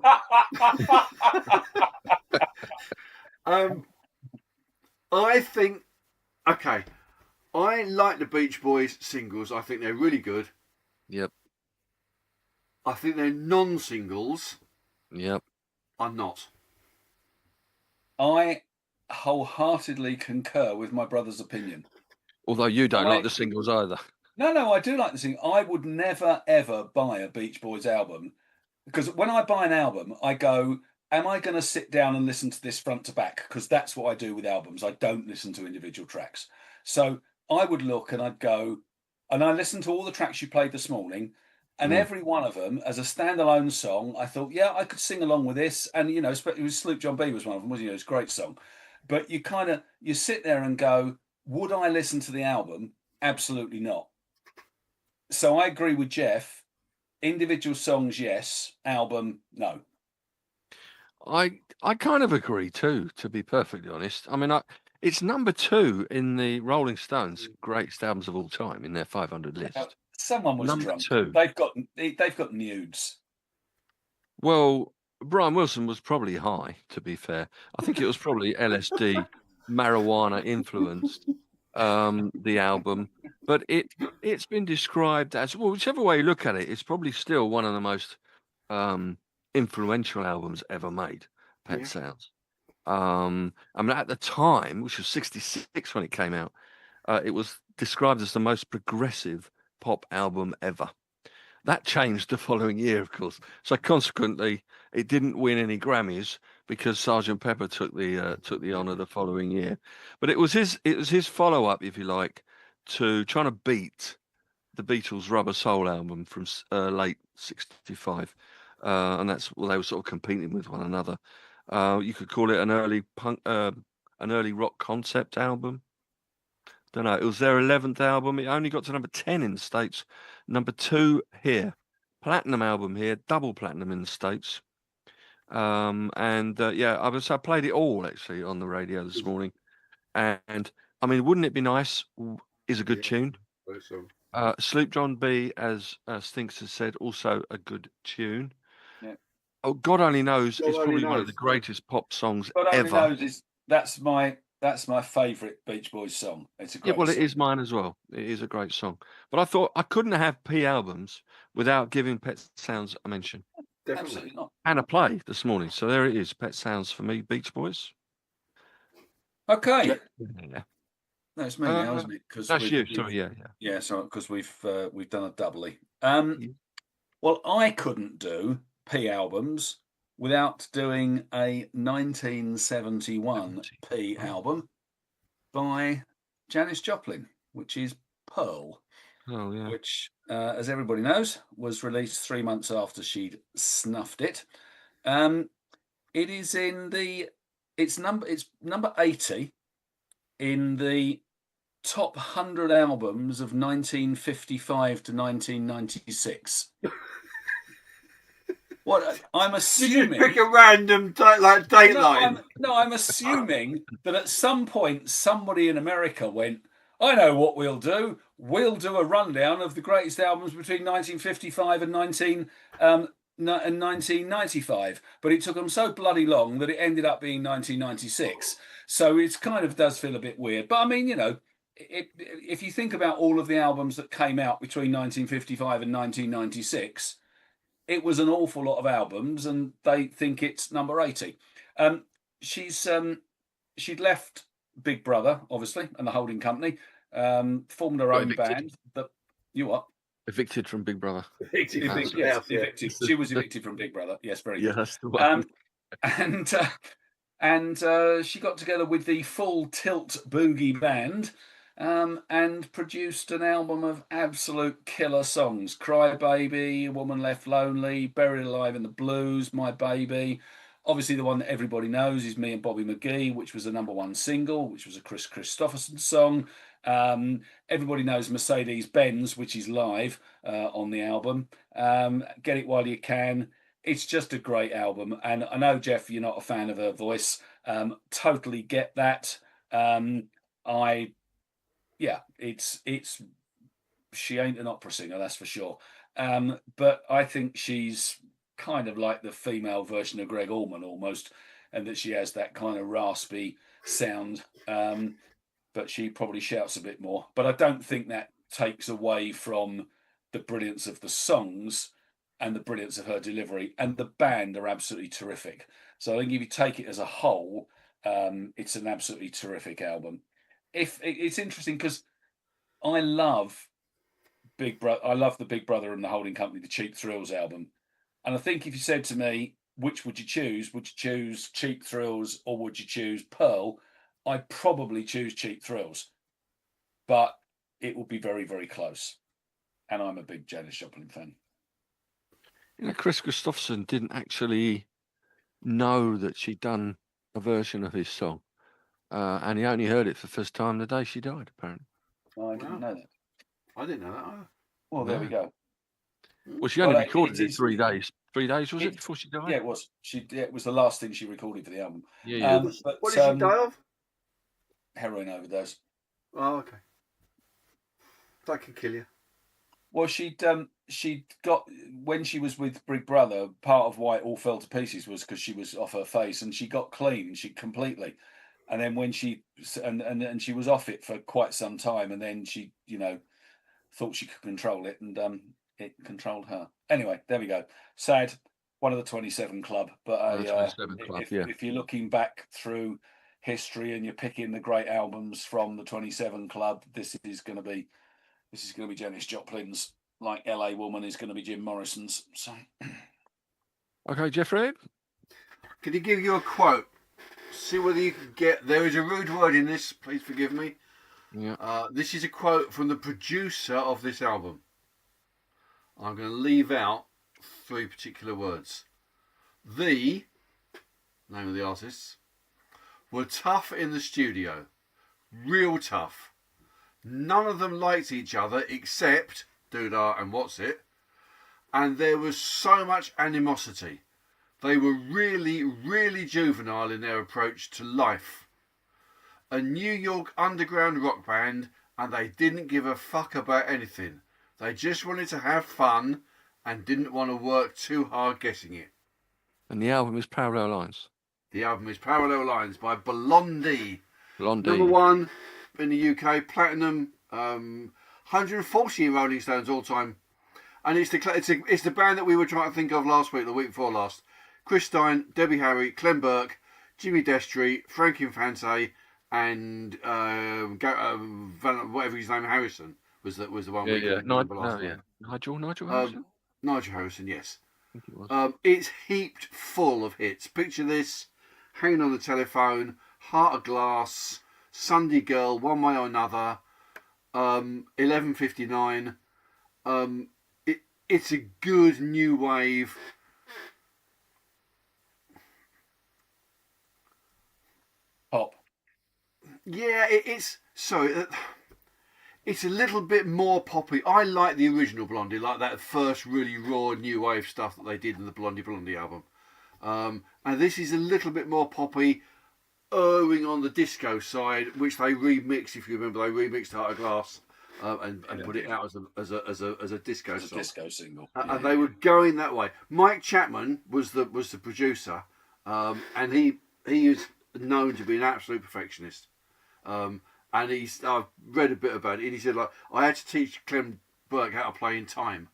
C: I think, okay, I like the Beach Boys singles. I think they're really good.
B: Yep.
C: I think they're non-singles.
B: Yep.
C: Are not.
D: I wholeheartedly concur with my brother's opinion.
B: Although you don't like the singles either.
D: No, I do like the single. I would never, ever buy a Beach Boys album because when I buy an album, I go, am I going to sit down and listen to this front to back? Because that's what I do with albums. I don't listen to individual tracks. So I would look and I'd go, and I listened to all the tracks you played this morning, and every one of them as a standalone song, I thought, yeah, I could sing along with this. And, you know, it was Sloop John B was one of them, wasn't he? It was a great song. But you sit there and go, would I listen to the album? Absolutely not. So I agree with Jeff. Individual songs, yes. Album, no.
B: I kind of agree too, to be perfectly honest. I mean, it's number 2 in the Rolling Stones greatest albums of all time in their 500 list.
D: Someone was
B: Number
D: drunk.
B: 2.
D: They've got nudes.
B: Well, Brian Wilson was probably high, to be fair. I think it was probably LSD, marijuana influenced, the album. But it's been described as, well, whichever way you look at it, it's probably still one of the most influential albums ever made, Pet Sounds. I mean, at the time, which was 66 when it came out, it was described as the most progressive pop album ever. That changed the following year, of course. So consequently, it didn't win any Grammys because Sgt. Pepper took the honour the following year. But it was his follow-up, if you like, to trying to beat the Beatles' Rubber Soul album from late '65, and they were sort of competing with one another. You could call it an early punk, an early rock concept album. Don't know. It was their 11th album. It only got to number 10 in the States, number 2 here. Platinum album here, double platinum in the States. I played it all actually on the radio this morning. And I mean, wouldn't it be nice? Is a good tune. Sleep John B, as Stinks has said, also a good tune.
D: Yeah.
B: Oh, God Only Knows
C: God
B: is
C: Only
B: probably one of
C: Knows.
B: the greatest pop songs
D: God
B: ever.
D: Only Knows that's my favourite Beach Boys song. It's a great
B: Well,
D: song.
B: it is mine as well. It is a great song. But I thought I couldn't have P albums without giving Pet Sounds a mention.
C: Definitely.
D: Absolutely not.
B: And a play this morning. So there it is. Pet Sounds for me, Beach Boys.
D: Okay.
B: Yeah.
D: No, it's me now, isn't it?
B: That's you. Sorry, yeah.
D: Yeah, so because we've done a doubly. Well, I couldn't do P albums without doing a 1971 P album by Janis Joplin, which is Pearl.
B: Oh, yeah.
D: Which, as everybody knows, was released 3 months after she'd snuffed it. It is it's number 80 in the top 100 albums of 1955 to 1996. What I'm assuming.
C: Did you pick a random date line?
D: I'm assuming that at some point somebody in America went, I know what we'll do. We'll do a rundown of the greatest albums between 1955 and 1995. But it took them so bloody long that it ended up being 1996. So it kind of does feel a bit weird. But I mean, if you think about all of the albums that came out between 1955 and 1996, it was an awful lot of albums, and they think it's number 80. She'd left Big Brother, obviously, and the holding company, formed her own band. But you what?
B: Evicted from Big Brother.
D: Evicted. She was evicted from Big Brother. Yes, very good.
B: Yeah, that's the one.
D: And she got together with the Full Tilt Boogie Band and produced an album of absolute killer songs. Cry Baby, A Woman Left Lonely, Buried Alive in the Blues, My Baby. Obviously, the one that everybody knows is Me and Bobby McGee, which was the #1 single, which was a Chris Christopherson song. Everybody knows Mercedes-Benz, which is live on the album. Get It While You Can. It's just a great album. And I know, Jeff, you're not a fan of her voice. Totally get that. She ain't an opera singer, that's for sure. But I think she's kind of like the female version of Greg Allman almost, and that she has that kind of raspy sound. But she probably shouts a bit more. But I don't think that takes away from the brilliance of the songs and the brilliance of her delivery. And the band are absolutely terrific. So I think if you take it as a whole, it's an absolutely terrific album. It's interesting because I love Big Brother. I love the Big Brother and the Holding Company, the Cheap Thrills album. And I think if you said to me, which would you choose? Would you choose Cheap Thrills or would you choose Pearl? I'd probably choose Cheap Thrills, but it would be very, very close. And I'm a big Janis Joplin fan.
B: Chris Christopherson didn't actually know that she'd done a version of his song and he only heard it for the first time the day she died, apparently.
D: Oh, I didn't know that.
C: I didn't know that either.
D: Well, there we go.
B: Well, she only
D: Well,
B: recorded
D: it
B: it
D: is-
B: 3 days. 3 days, was it, before she died?
D: Yeah, it was. It was the last thing she recorded for the album.
B: Yeah.
D: But,
C: What did she die of?
D: Heroin overdose.
C: Oh, okay. That can kill you.
D: Well, she'd got, when she was with Big Brother, part of why it all fell to pieces was because she was off her face, and she got clean, she completely. And then when she and she was off it for quite some time, and then she, thought she could control it, and it controlled her. Anyway, there we go. Sad. One of the 27 Club, but
B: The 27 Club, yeah.
D: if you're looking back through history and you're picking the great albums from the 27 Club, this is going to be Janis Joplin's. Like LA Woman is going to be Jim Morrison's. So,
B: Okay, Jeffrey.
C: Can he give you a quote? See whether you can get. There is a rude word in this. Please forgive me.
B: Yeah.
C: This is a quote from the producer of this album. I'm going to leave out 3 particular words. The name of the artists were tough in the studio, real tough. None of them liked each other except Doodah and What's It, and there was so much animosity. They were really, really juvenile in their approach to life. A New York underground rock band, and they didn't give a fuck about anything. They just wanted to have fun and didn't want to work too hard getting it.
B: And the album is Parallel Lines.
C: The album is Parallel Lines by Blondie.
B: Blondie.
C: Number 1 in the UK, platinum, 140 in Rolling Stones all time. And it's the band that we were trying to think of last week, the week before last. Chris Stein, Debbie Harry, Clem Burke, Jimmy Destry, Frank Infante, and whatever his name, Harrison was the one we remember last week.
B: Nigel Harrison?
C: Nigel Harrison, yes.
B: I think it was.
C: It's heaped full of hits. Picture this: Hanging on the Telephone, Heart of Glass, Sunday Girl, One Way or Another, 11:59. It's a good new wave.
D: pop.
C: Yeah, it's a little bit more poppy. I like the original Blondie, like that first really raw new wave stuff that they did in the Blondie album. And this is a little bit more poppy, erring on the disco side, which they remixed. If you remember, they remixed Heart of Glass and put it out as a disco song.
D: Disco single.
C: And they were going that way. Mike Chapman was the producer, and he is known to be an absolute perfectionist. And I've read a bit about it, and he said, like, I had to teach Clem Burke how to play in time.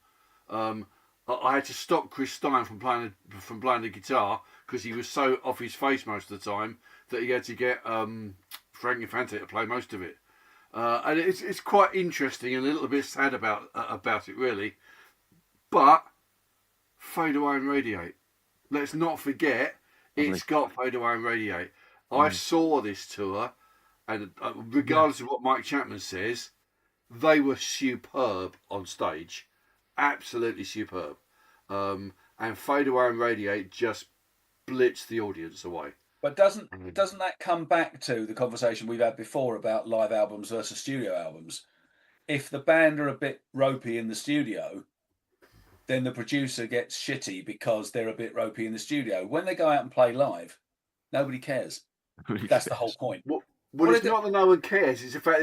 C: I had to stop Chris Stein from playing the guitar because he was so off his face most of the time that he had to get Frank Infante to play most of it. And it's quite interesting and a little bit sad about it, really. But Fade Away and Radiate. Let's not forget, it's got Fade Away and Radiate. I saw this tour, and regardless of what Mike Chapman says, they were superb on stage. Absolutely superb. And Fade Away and Radiate just blitzed the audience away.
D: But doesn't that come back to the conversation we've had before about live albums versus studio albums? If the band are a bit ropey in the studio, then the producer gets shitty because they're a bit ropey in the studio. When they go out and play live, nobody cares. That's the whole point.
C: Well, it's not that no one cares. It's the fact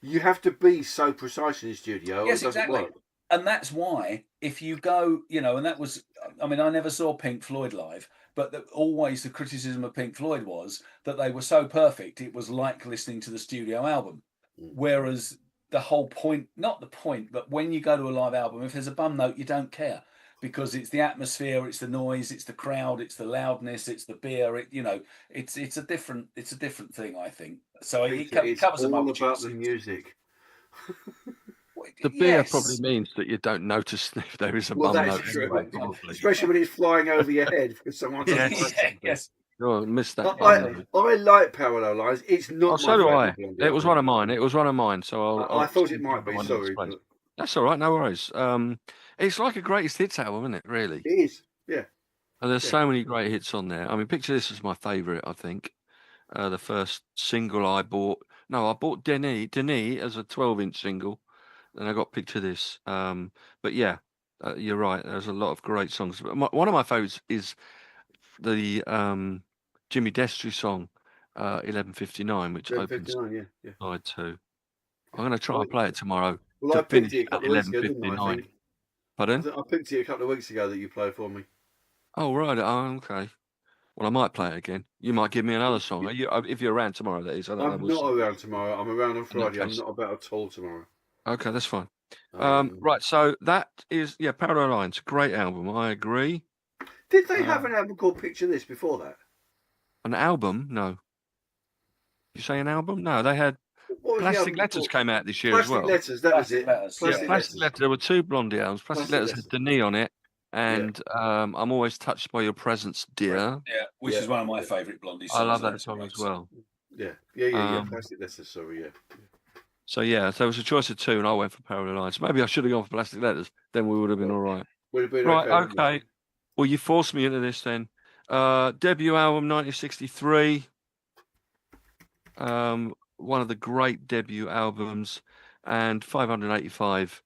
C: you have to be so precise in the studio.
D: Yes,
C: it doesn't
D: exactly.
C: work.
D: And that's why, if you go, and that was, I mean, I never saw Pink Floyd live, but always the criticism of Pink Floyd was that they were so perfect, it was like listening to the studio album. Whereas the whole point, not the point, but when you go to a live album, if there's a bum note, you don't care. Because it's the atmosphere, it's the noise, it's the crowd, it's the loudness, it's the beer. It's a different thing, I think. So it covers
C: all
D: a
C: about
D: multitude.
C: the music.
B: The beer probably means that you don't notice if there is a bum note.
C: That's true.
B: Anyway, probably.
C: Especially when it's flying over your head because someone
D: Yes.
B: Oh, I missed that.
C: I like Parallel Lines. It's not.
B: Oh, so do I. It was one of mine. So
C: I thought it might be. Sorry.
B: That's all right. No worries. It's like a greatest hits album, isn't it? Really.
C: It is. Yeah.
B: And there's so many great hits on there. I mean, Picture This was my favourite, I think. the first single I bought. No, I bought Denis as a 12-inch single, and I got Picture This. But yeah, you're right. There's a lot of great songs. But one of my favorites is the Jimmy Destry song, 11:59, which opens
C: 11:59, yeah.
B: side 2. I'm going to try
C: I
B: and play it tomorrow
C: Well,
B: to
C: I picked
B: finish
C: it a
B: at
C: couple of weeks ago, didn't I? I
B: 11:59.
C: think.
B: Pardon?
C: I picked it a couple of weeks ago that you played for me.
B: Oh, right. Oh, okay. Well, I might play it again. You might give me another song. Are you, if you're around tomorrow, that is. I don't know.
C: I'm
B: We'll
C: not
B: see.
C: around tomorrow. I'm around on
B: In that
C: Friday. I'm
B: case.
C: not about at all tomorrow.
B: Okay, that's fine. Right, so that is, Parallel Lines, great album. I agree.
C: Did they have an album called Picture This before that?
B: An album? No. You say an album? No, they had
C: What was the
B: Plastic
C: album
B: Letters
C: called?
B: came out this year as
C: Plastic
B: well.
C: Letters, that was it.
D: Letters, yeah.
C: Plastic
B: Plastic
C: Letters.
B: Letters. There were 2 Blondie albums. Plastic Letters had Denis on it, and I'm always touched by your presence, dear.
D: Yeah, which is one of my favourite Blondie songs.
B: I love that song as well.
C: Yeah. Plastic Letters, sorry, yeah.
B: So yeah, so it was a choice of 2, and I went for Parallel Lines. Maybe I should have gone for Plastic Letters. Then we would have been all right.
C: Would have been
B: Right,
C: okay.
B: okay. Well, you forced me into this then. Debut album 1963. One of the great debut albums, and 585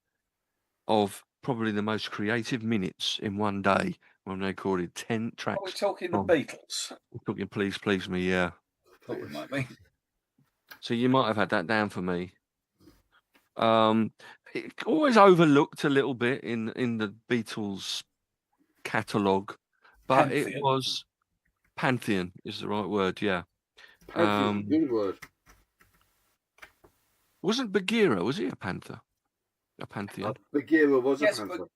B: of probably the most creative minutes in one day when they recorded 10 tracks.
D: Are we talking the Beatles?
B: We're talking Please Please Me, yeah.
D: Thought we might be.
B: So you might have had that down for me. It always overlooked a little bit in the Beatles catalogue, but
D: Pantheon.
B: it was Pantheon is the right word, yeah.
C: Pantheon, good word.
B: Wasn't Bagheera, was he a panther? A pantheon?
C: Bagheera was a panther.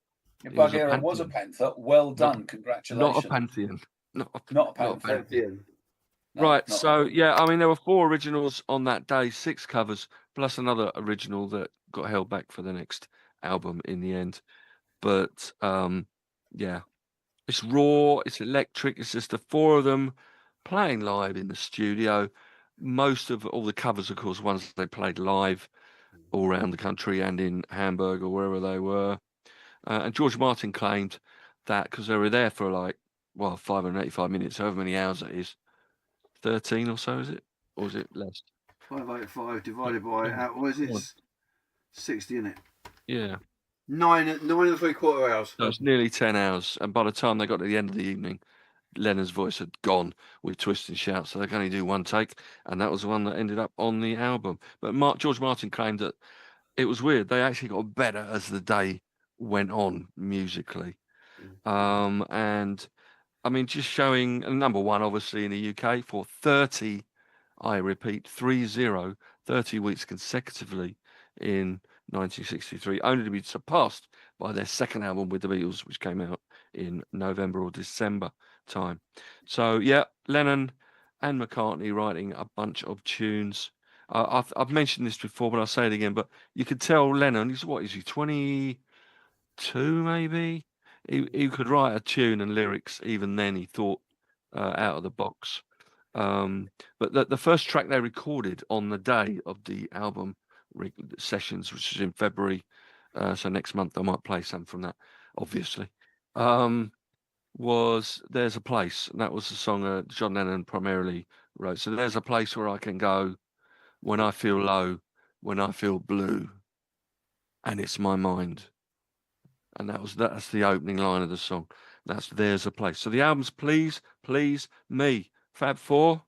D: Bagheera was a panther. Well done, congratulations.
B: Not a pantheon. Not a
C: Pantheon.
B: No, right, so yeah, I mean there were 4 originals on that day, 6 covers, plus another original that got held back for the next album in the end. But yeah, it's raw, it's electric, it's just the 4 of them playing live in the studio. Most of all the covers, of course, ones they played live all around the country and in Hamburg or wherever they were. And George Martin claimed that because they were there for 585 minutes, however many hours it is, 13 or so, is it? Or is it less?
C: 585 divided by, what is it? 60, isn't it?
B: Yeah.
C: 9 and 3/4 hours.
B: So it's nearly 10 hours. And by the time they got to the end of the evening, Lennon's voice had gone with twist and shout, so they could only do one take, and that was the one that ended up on the album. But George Martin claimed that it was weird. They actually got better as the day went on musically. And I mean, just showing number 1, obviously, in the UK for 30, I repeat, 30 weeks consecutively in 1963, only to be surpassed by their second album with the Beatles, which came out in November or December time. So yeah, Lennon and McCartney writing a bunch of tunes. I've mentioned this before, but I'll say it again. But you could tell Lennon, is he 22 maybe? He could write a tune and lyrics even then. He thought out of the box. But the first track they recorded on the day of the album sessions, which is in February, so next month I might play some from that, obviously, was There's a Place, and that was the song John Lennon primarily wrote. So there's a place where I can go when I feel low, when I feel blue, and it's my mind. And that's the opening line of the song. That's There's a Place. So the album's Please Please Me, Fab 4,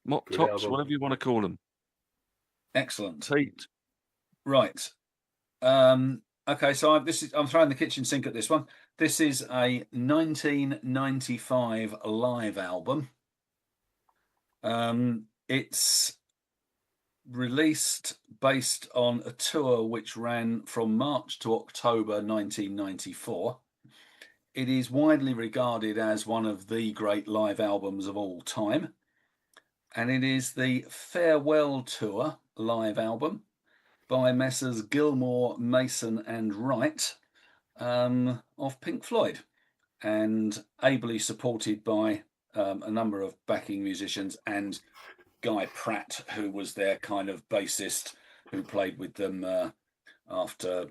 B: Mop Tops, whatever you want to call them.
D: Excellent.
B: Pete.
D: Right. Okay, so I'm throwing the kitchen sink at this one. This is a 1995 live album. It's released based on a tour which ran from March to October 1994. It is widely regarded as one of the great live albums of all time, and it is the Farewell Tour live album by Messrs. Gilmour, Mason and Wright of Pink Floyd, and ably supported by a number of backing musicians and Guy Pratt, who was their kind of bassist, who played with them after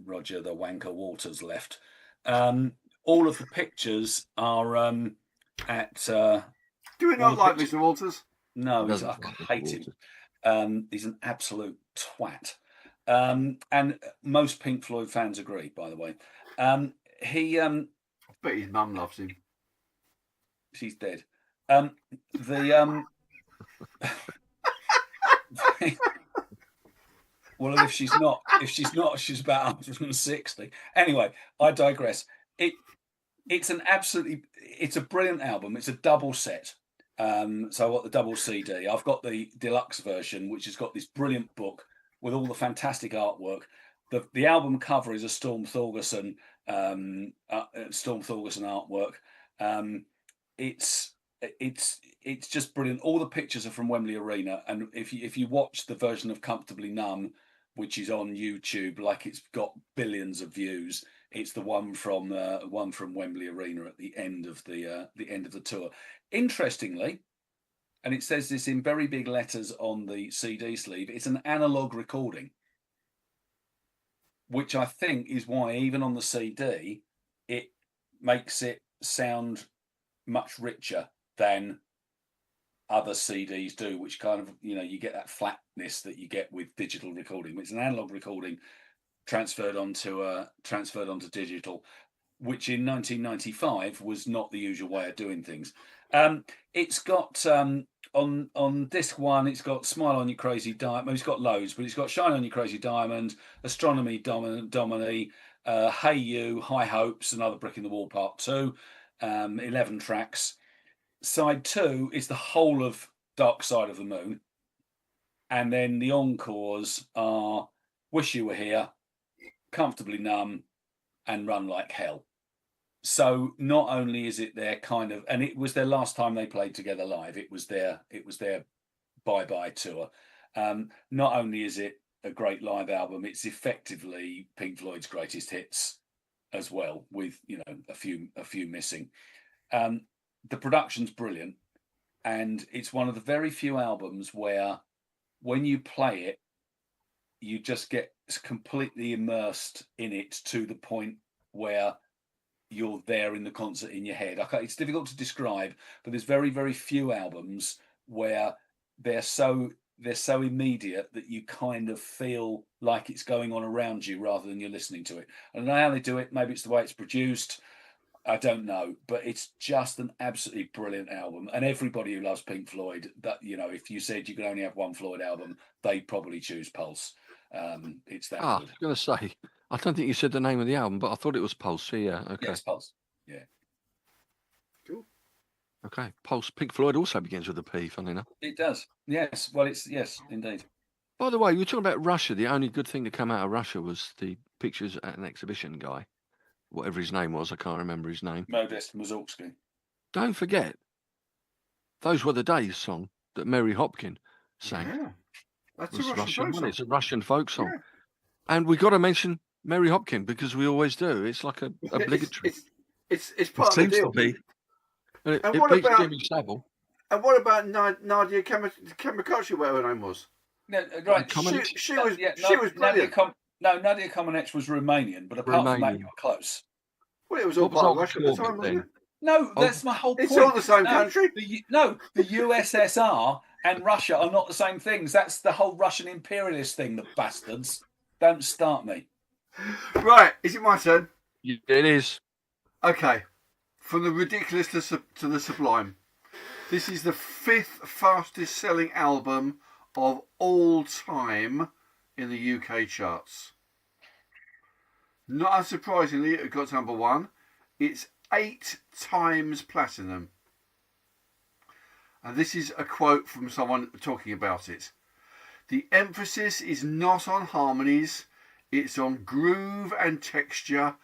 D: Roger the Wanker Waters left. All of the pictures are at...
C: Do we not like Mr. Walters?
D: No,
B: He
D: I
B: doesn't like
D: hate
B: Waters.
D: him. He's an absolute twat. And most Pink Floyd fans agree, by the way. He
C: But his mum loves him.
D: she's dead. The well, if she's not, she's about 160. Anyway, I digress. It's a brilliant album. It's a double set. So I've got the double CD. I've got the deluxe version, which has got this brilliant book with all the fantastic artwork. The album cover is a Storm Thorgerson artwork. It's just brilliant. All the pictures are from Wembley Arena, and if you watch the version of Comfortably Numb, which is on YouTube, like it's got billions of views, it's the one from Wembley Arena at the end of the tour. Interestingly, and it says this in very big letters on the CD sleeve, it's an analog recording, which I think is why even on the CD it makes it sound much richer than other CDs do, which kind of, you get that flatness that you get with digital recording. It's an analog recording transferred onto digital, which in 1995 was not the usual way of doing things. It's got on disc one, it's got Smile on Your Crazy Diamond. It's got loads, but it's got Shine on Your Crazy Diamond, Astronomy Domini, Hey You, High Hopes, Another Brick in the Wall Part 2, 11 tracks. Side 2 is the whole of Dark Side of the Moon, and then the encores are Wish You Were Here, Comfortably Numb, and Run Like Hell. So not only is it their kind of, and it was their last time they played together live, it was their bye-bye tour. Not only is it a great live album, it's effectively Pink Floyd's greatest hits as well, with a few missing. The production's brilliant, and it's one of the very few albums where when you play it, you just get completely immersed in it to the point where you're there in the concert in your head. It's difficult to describe, but there's very, very few albums where they're so immediate that you kind of feel like it's going on around you rather than you're listening to it. I don't know how they do it. Maybe it's the way it's produced. I don't know, but it's just an absolutely brilliant album. And everybody who loves Pink Floyd, that if you said you could only have one Floyd album, they'd probably choose Pulse. It's that good.
B: I was going to say, I don't think you said the name of the album, but I thought it was Pulse. So yeah, okay.
D: Yes, Pulse. Yeah.
C: Cool.
B: Okay, Pulse. Pink Floyd also begins with a P, funny enough.
D: It does. Yes. Well, yes, indeed.
B: By the way, you were talking about Russia. The only good thing to come out of Russia was the pictures at an exhibition guy. Whatever his name was, I can't remember his name.
D: Modest Mussorgsky.
B: Don't forget, Those Were the Days song that Mary Hopkin sang.
C: Yeah. That's
B: was
C: a Russian folk song.
B: It's a Russian folk song.
C: Yeah.
B: And we got to mention Mary Hopkin because we always do. It's like a obligatory.
C: It's part of the
B: seems
C: deal.
B: to be. And it
C: what
B: beats
C: about-
B: Jimmy Savile.
C: And what about Nadia Kamikaze, whatever her name was?
D: No, right.
C: She was brilliant.
D: Nadia Comaneci was Romanian, but apart from that,
B: Romanian.
D: you were close.
C: Well, it was all
B: What was
C: part of
B: Old
C: Russia at the
B: Corbett
C: time, wasn't
B: then?
C: it?
D: No, that's my whole point.
C: It's all the same
D: No,
C: country.
D: The USSR and Russia are not the same things. That's the whole Russian imperialist thing, the bastards. Don't start me.
C: Right, is it my turn?
B: It is.
C: Okay, from the ridiculous to the sublime. This is the 5th fastest selling album of all time in the UK charts. Not unsurprisingly, it got to number 1. It's 8 times platinum. And this is a quote from someone talking about it. The emphasis is not on harmonies, it's on groove and texture,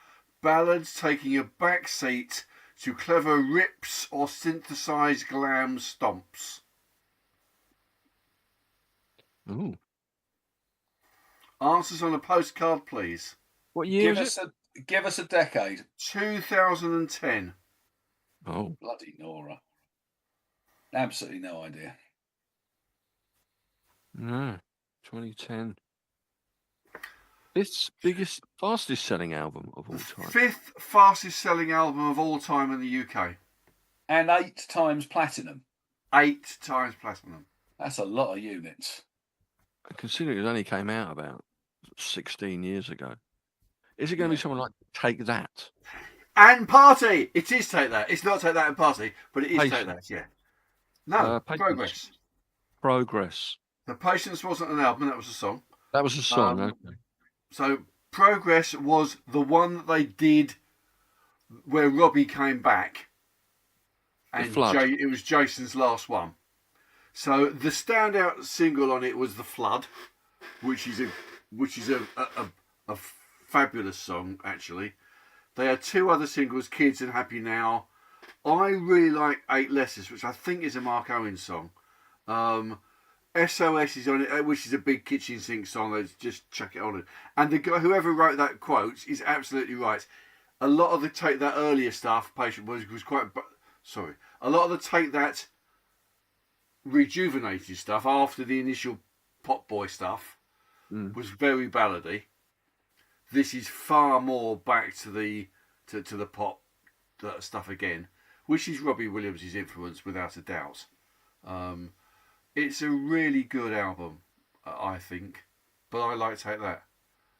C: ballads taking a back seat to clever rips or synthesized glam stomps.
B: Ooh.
C: Answers on a postcard, please.
B: What year
D: Give us a decade.
C: 2010.
B: Oh.
D: Bloody Nora. Absolutely no idea.
B: No. 2010. Fastest selling album of all time.
C: 5th fastest selling album of all time in the UK.
D: And 8 times platinum.
C: 8 times platinum.
D: That's a lot of units.
B: Considering it only came out about 16 years ago, is it going to be something like Take That?
C: And Party! It is Take That. It's not Take That and Party, but it is Take That, yeah. No, Progress.
B: Progress.
C: The Patience wasn't an album, that was a song.
B: That was a song, okay.
C: So Progress was the one that they did where Robbie came back. And it was Jason's last one. So the standout single on it was The Flood, which is a fabulous song, actually. They had 2 other singles, Kids and Happy Now. I really like 8 Letters, which I think is a Mark Owen song. SOS is on it, which is a big kitchen sink song. They just chuck it on it. And the guy, whoever wrote that quote, is absolutely right. A lot of the Take That earlier stuff, Patient was quite. Sorry, a lot of the Take That rejuvenated stuff after the initial Pop Boy stuff was very ballady. This is far more back to the pop stuff again, which is Robbie Williams' influence without a doubt. It's a really good album, I think, but I like Take That.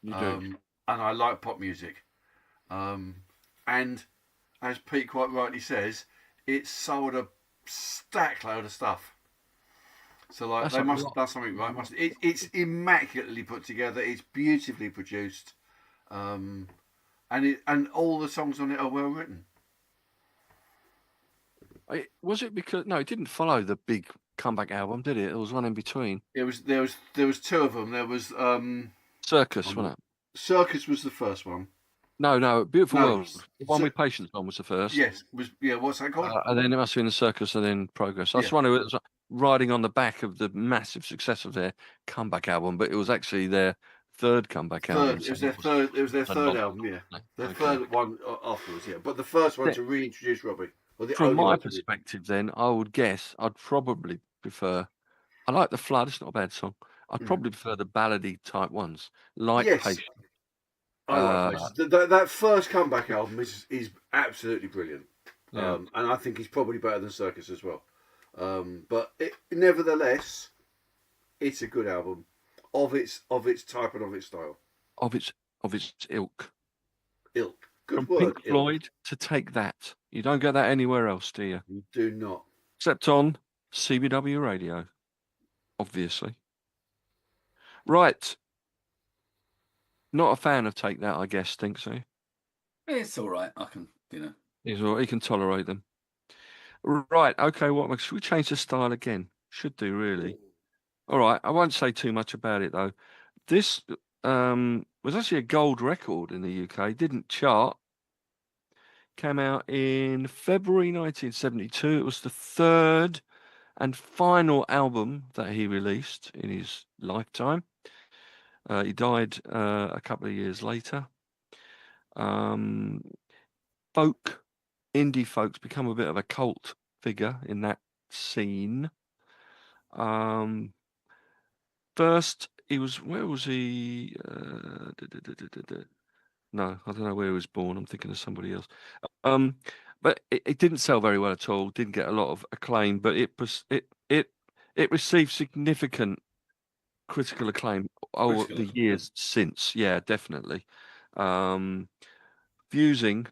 B: You do.
C: And I like pop music. And as Pete quite rightly says, it sold a stack load of stuff. So like they must have done something right. It's immaculately put together. It's beautifully produced, and all the songs on it are well written.
B: Was it because it didn't follow the big comeback album, did it? There was one in between.
C: There was 2 of them. There was
B: Circus, wasn't it?
C: Circus was the first one.
B: No, Beautiful World. The one with Patience on was the first.
C: Yes, what's that called?
B: And then it must have been the Circus and then Progress. I was wondering it was riding on the back of the massive success of their comeback album, but it was actually their third comeback album.
C: It was their third album, yeah. Their third one afterwards, yeah. But the first one to reintroduce Robbie.
B: From my perspective, then, I would guess I'd probably prefer. I like The Flood. It's not a bad song. I'd probably prefer the ballady type ones, like Patience.
C: I like Patience. That first comeback album is absolutely brilliant, and I think it's probably better than Circus as well. But nevertheless, it's a good album of its type and of its style,
B: of its ilk.
C: Good
B: From
C: word.
B: Pink Floyd to Take That. You don't get that anywhere else, do you?
C: You do not.
B: Except on CBW Radio, obviously. Right. Not a fan of Take That, I guess, thinks he.
D: It's all right. I can,
B: He's all right. He can tolerate them. Right. Okay. Should we change the style again? Should do, really. All right. I won't say too much about it, though. This was actually a gold record in the UK. Didn't chart. Came out in February 1972. It was the 3rd and final album that he released in his lifetime. He died a couple of years later. Indie folks become a bit of a cult figure in that scene. First, where was he? No, I don't know where he was born. I'm thinking of somebody else. But it didn't sell very well at all. Didn't get a lot of acclaim, but it received significant critical acclaim over the years since. Yeah, definitely. Fusing.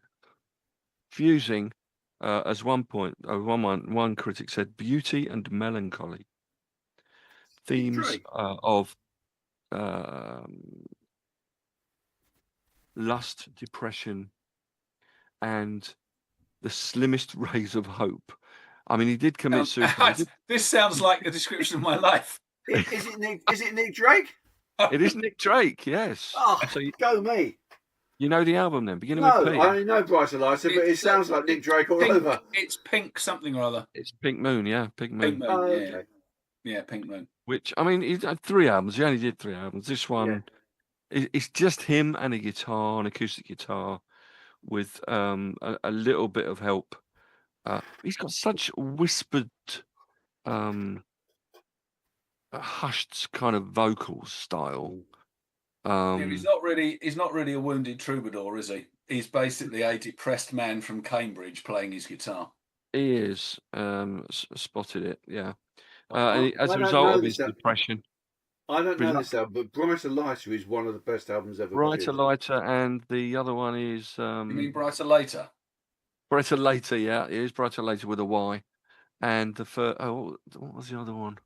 B: As one critic said, beauty and melancholy. Themes of lust, depression, and the slimmest rays of hope. I mean, he did commit suicide.
D: This sounds like a description of my life.
C: Is it Nick Drake?
B: It is Nick Drake, yes.
C: Oh, so go me.
B: You know the album then, beginning with P?
C: No, I know Bryce Eliza, but it sounds like Nick Drake all over.
D: It's Pink something or other.
B: It's Pink Moon, yeah. Pink Moon.
D: Pink Moon, okay. Yeah, Pink Moon.
B: Which, I mean, he had 3 albums. He only did 3 albums. This one, it's just him and a guitar, an acoustic guitar, with a little bit of help. He's got such whispered, hushed kind of vocal style.
D: He's not really a wounded troubadour, is he? He's basically a depressed man from Cambridge playing his guitar.
B: He is spotted it. Yeah,
C: I,
B: as
C: I
B: a
C: don't
B: result
C: know
B: of
C: this.
B: his depression.
C: I don't know this
B: Reluctant.
C: album, but Brighter Lighter is one of the best albums ever
B: Brighter,
C: produced.
B: lighter, and the other one is
D: You mean Brighter Later?
B: Brighter later. Yeah, it is brighter later with a Y. And the first, oh, what was the other one?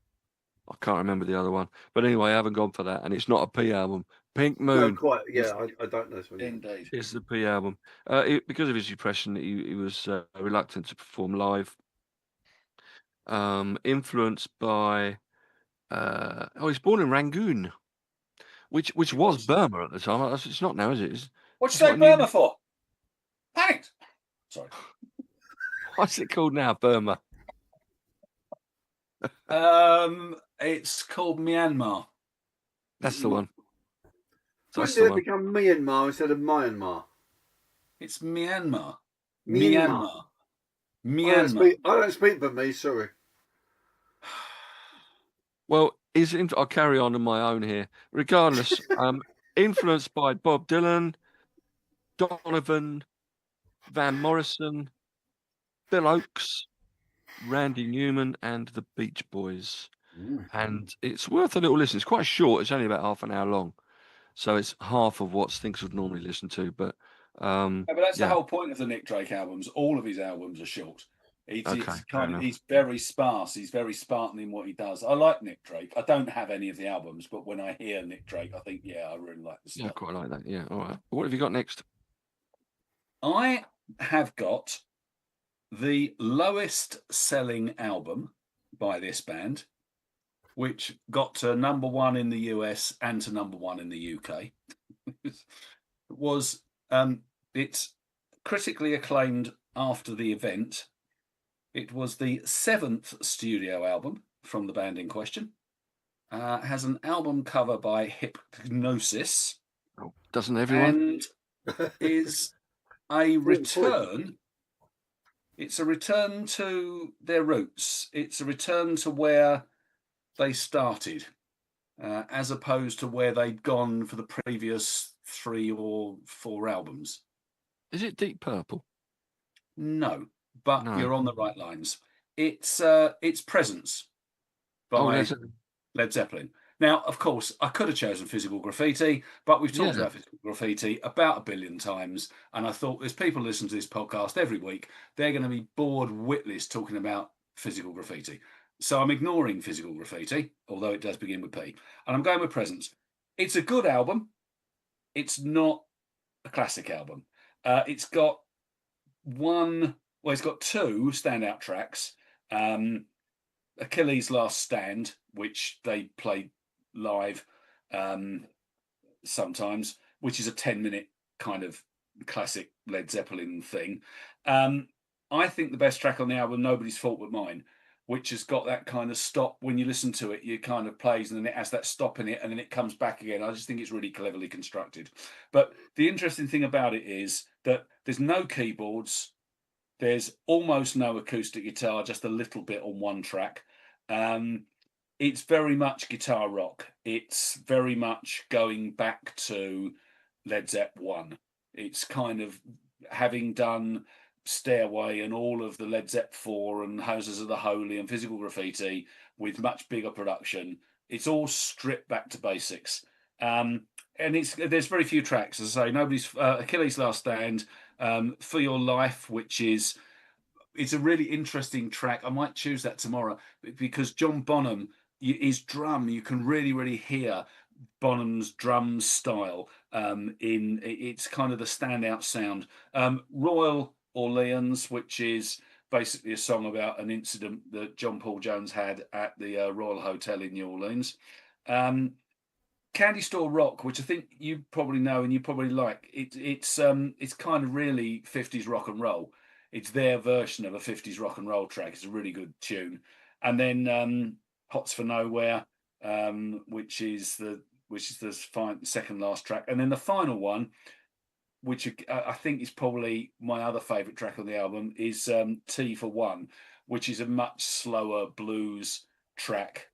B: I can't remember the other one. But anyway, I haven't gone for that, and it's not a P album. Pink
C: No,
B: Moon
C: quite.
D: It's,
C: Yeah, I don't know this one.
D: indeed.
B: is the P album. Because of his depression, he was reluctant to perform live. Influenced by, he's born in Rangoon, which
D: He
B: was
D: was.
B: Burma at the time. It's not now, is it?
D: What'd you
B: It's
D: say
B: what new.
D: Burma for? Panicked. Sorry.
B: What's it called now? Burma.
D: It's called Myanmar.
B: That's the one.
C: When
B: That's
C: did
B: the
C: it
B: one.
C: become Myanmar instead of Myanmar?
D: It's Myanmar.
C: Myanmar.
D: Myanmar. Myanmar.
C: I don't speak Burmese. Sorry.
B: Well, I'll carry on my own here. Regardless, influenced by Bob Dylan, Donovan, Van Morrison, Bill Oakes, Randy Newman, and the Beach Boys. And it's worth a little listen. It's quite short. It's only about half an hour long, so it's half of what Stinks would normally listen to. But
D: Yeah, but that's the
B: yeah,
D: whole point of the Nick Drake albums. All of his albums are short.
B: okay,
D: He's very sparse. He's very Spartan in what he does. I like Nick Drake. I don't have any of the albums, but when I hear Nick Drake, I think, yeah, I really like the
B: yeah, I
D: stuff.
B: quite like that. Yeah, all right. What have you got next?
D: I have got the lowest selling album by this band, which got to number one in the US and to number one in the UK. was it's critically acclaimed after the event. It was the 7th studio album from the band in question. Has an album cover by Hypnosis.
B: Oh, doesn't everyone?
D: And is a return. It's a return to their roots. It's a return to where they started, as opposed to where they'd gone for the previous 3 or 4 albums.
B: Is it Deep Purple?
D: No, but
B: No.
D: you're on the right lines. It's Presence by Led Zeppelin. Now, of course, I could have chosen Physical Graffiti, but we've talked about Physical Graffiti about 1 billion times, and I thought there's people listening to this podcast every week. They're going to be bored witless talking about Physical Graffiti. So I'm ignoring Physical Graffiti, although it does begin with P, and I'm going with Presence. It's a good album. It's not a classic album. It's got it's got 2 standout tracks. Achilles' Last Stand, which they play live sometimes, which is a 10-minute kind of classic Led Zeppelin thing. I think the best track on the album, Nobody's Fault But Mine, which has got that kind of stop. When you listen to it, you kind of plays and then it has that stop in it and then it comes back again. I just think it's really cleverly constructed. But the interesting thing about it is that there's no keyboards. There's almost no acoustic guitar, just a little bit on one track. It's very much guitar rock. It's very much going back to Led Zepp 1. It's kind of having done Stairway and all of the Led Zepp 4 and Houses of the Holy and Physical Graffiti with much bigger production. It's all stripped back to basics. And there's very few tracks. As I say, nobody's Achilles' Last Stand, For Your Life, which is it's a really interesting track. I might choose that tomorrow because John Bonham, his drum, you can really hear Bonham's drum style. It's kind of the standout sound. Royal Orleans, which is basically a song about an incident that John Paul Jones had at the Royal Hotel in New Orleans. Candy Store Rock, which I think you probably know and you probably like. It's kind of really 50s rock and roll. It's their version of a 50s rock and roll track. It's a really good tune. And then Hots for Nowhere, which is the second last track. And then the final one, which I think is probably my other favourite track on the album, is T for One, which is a much slower blues track,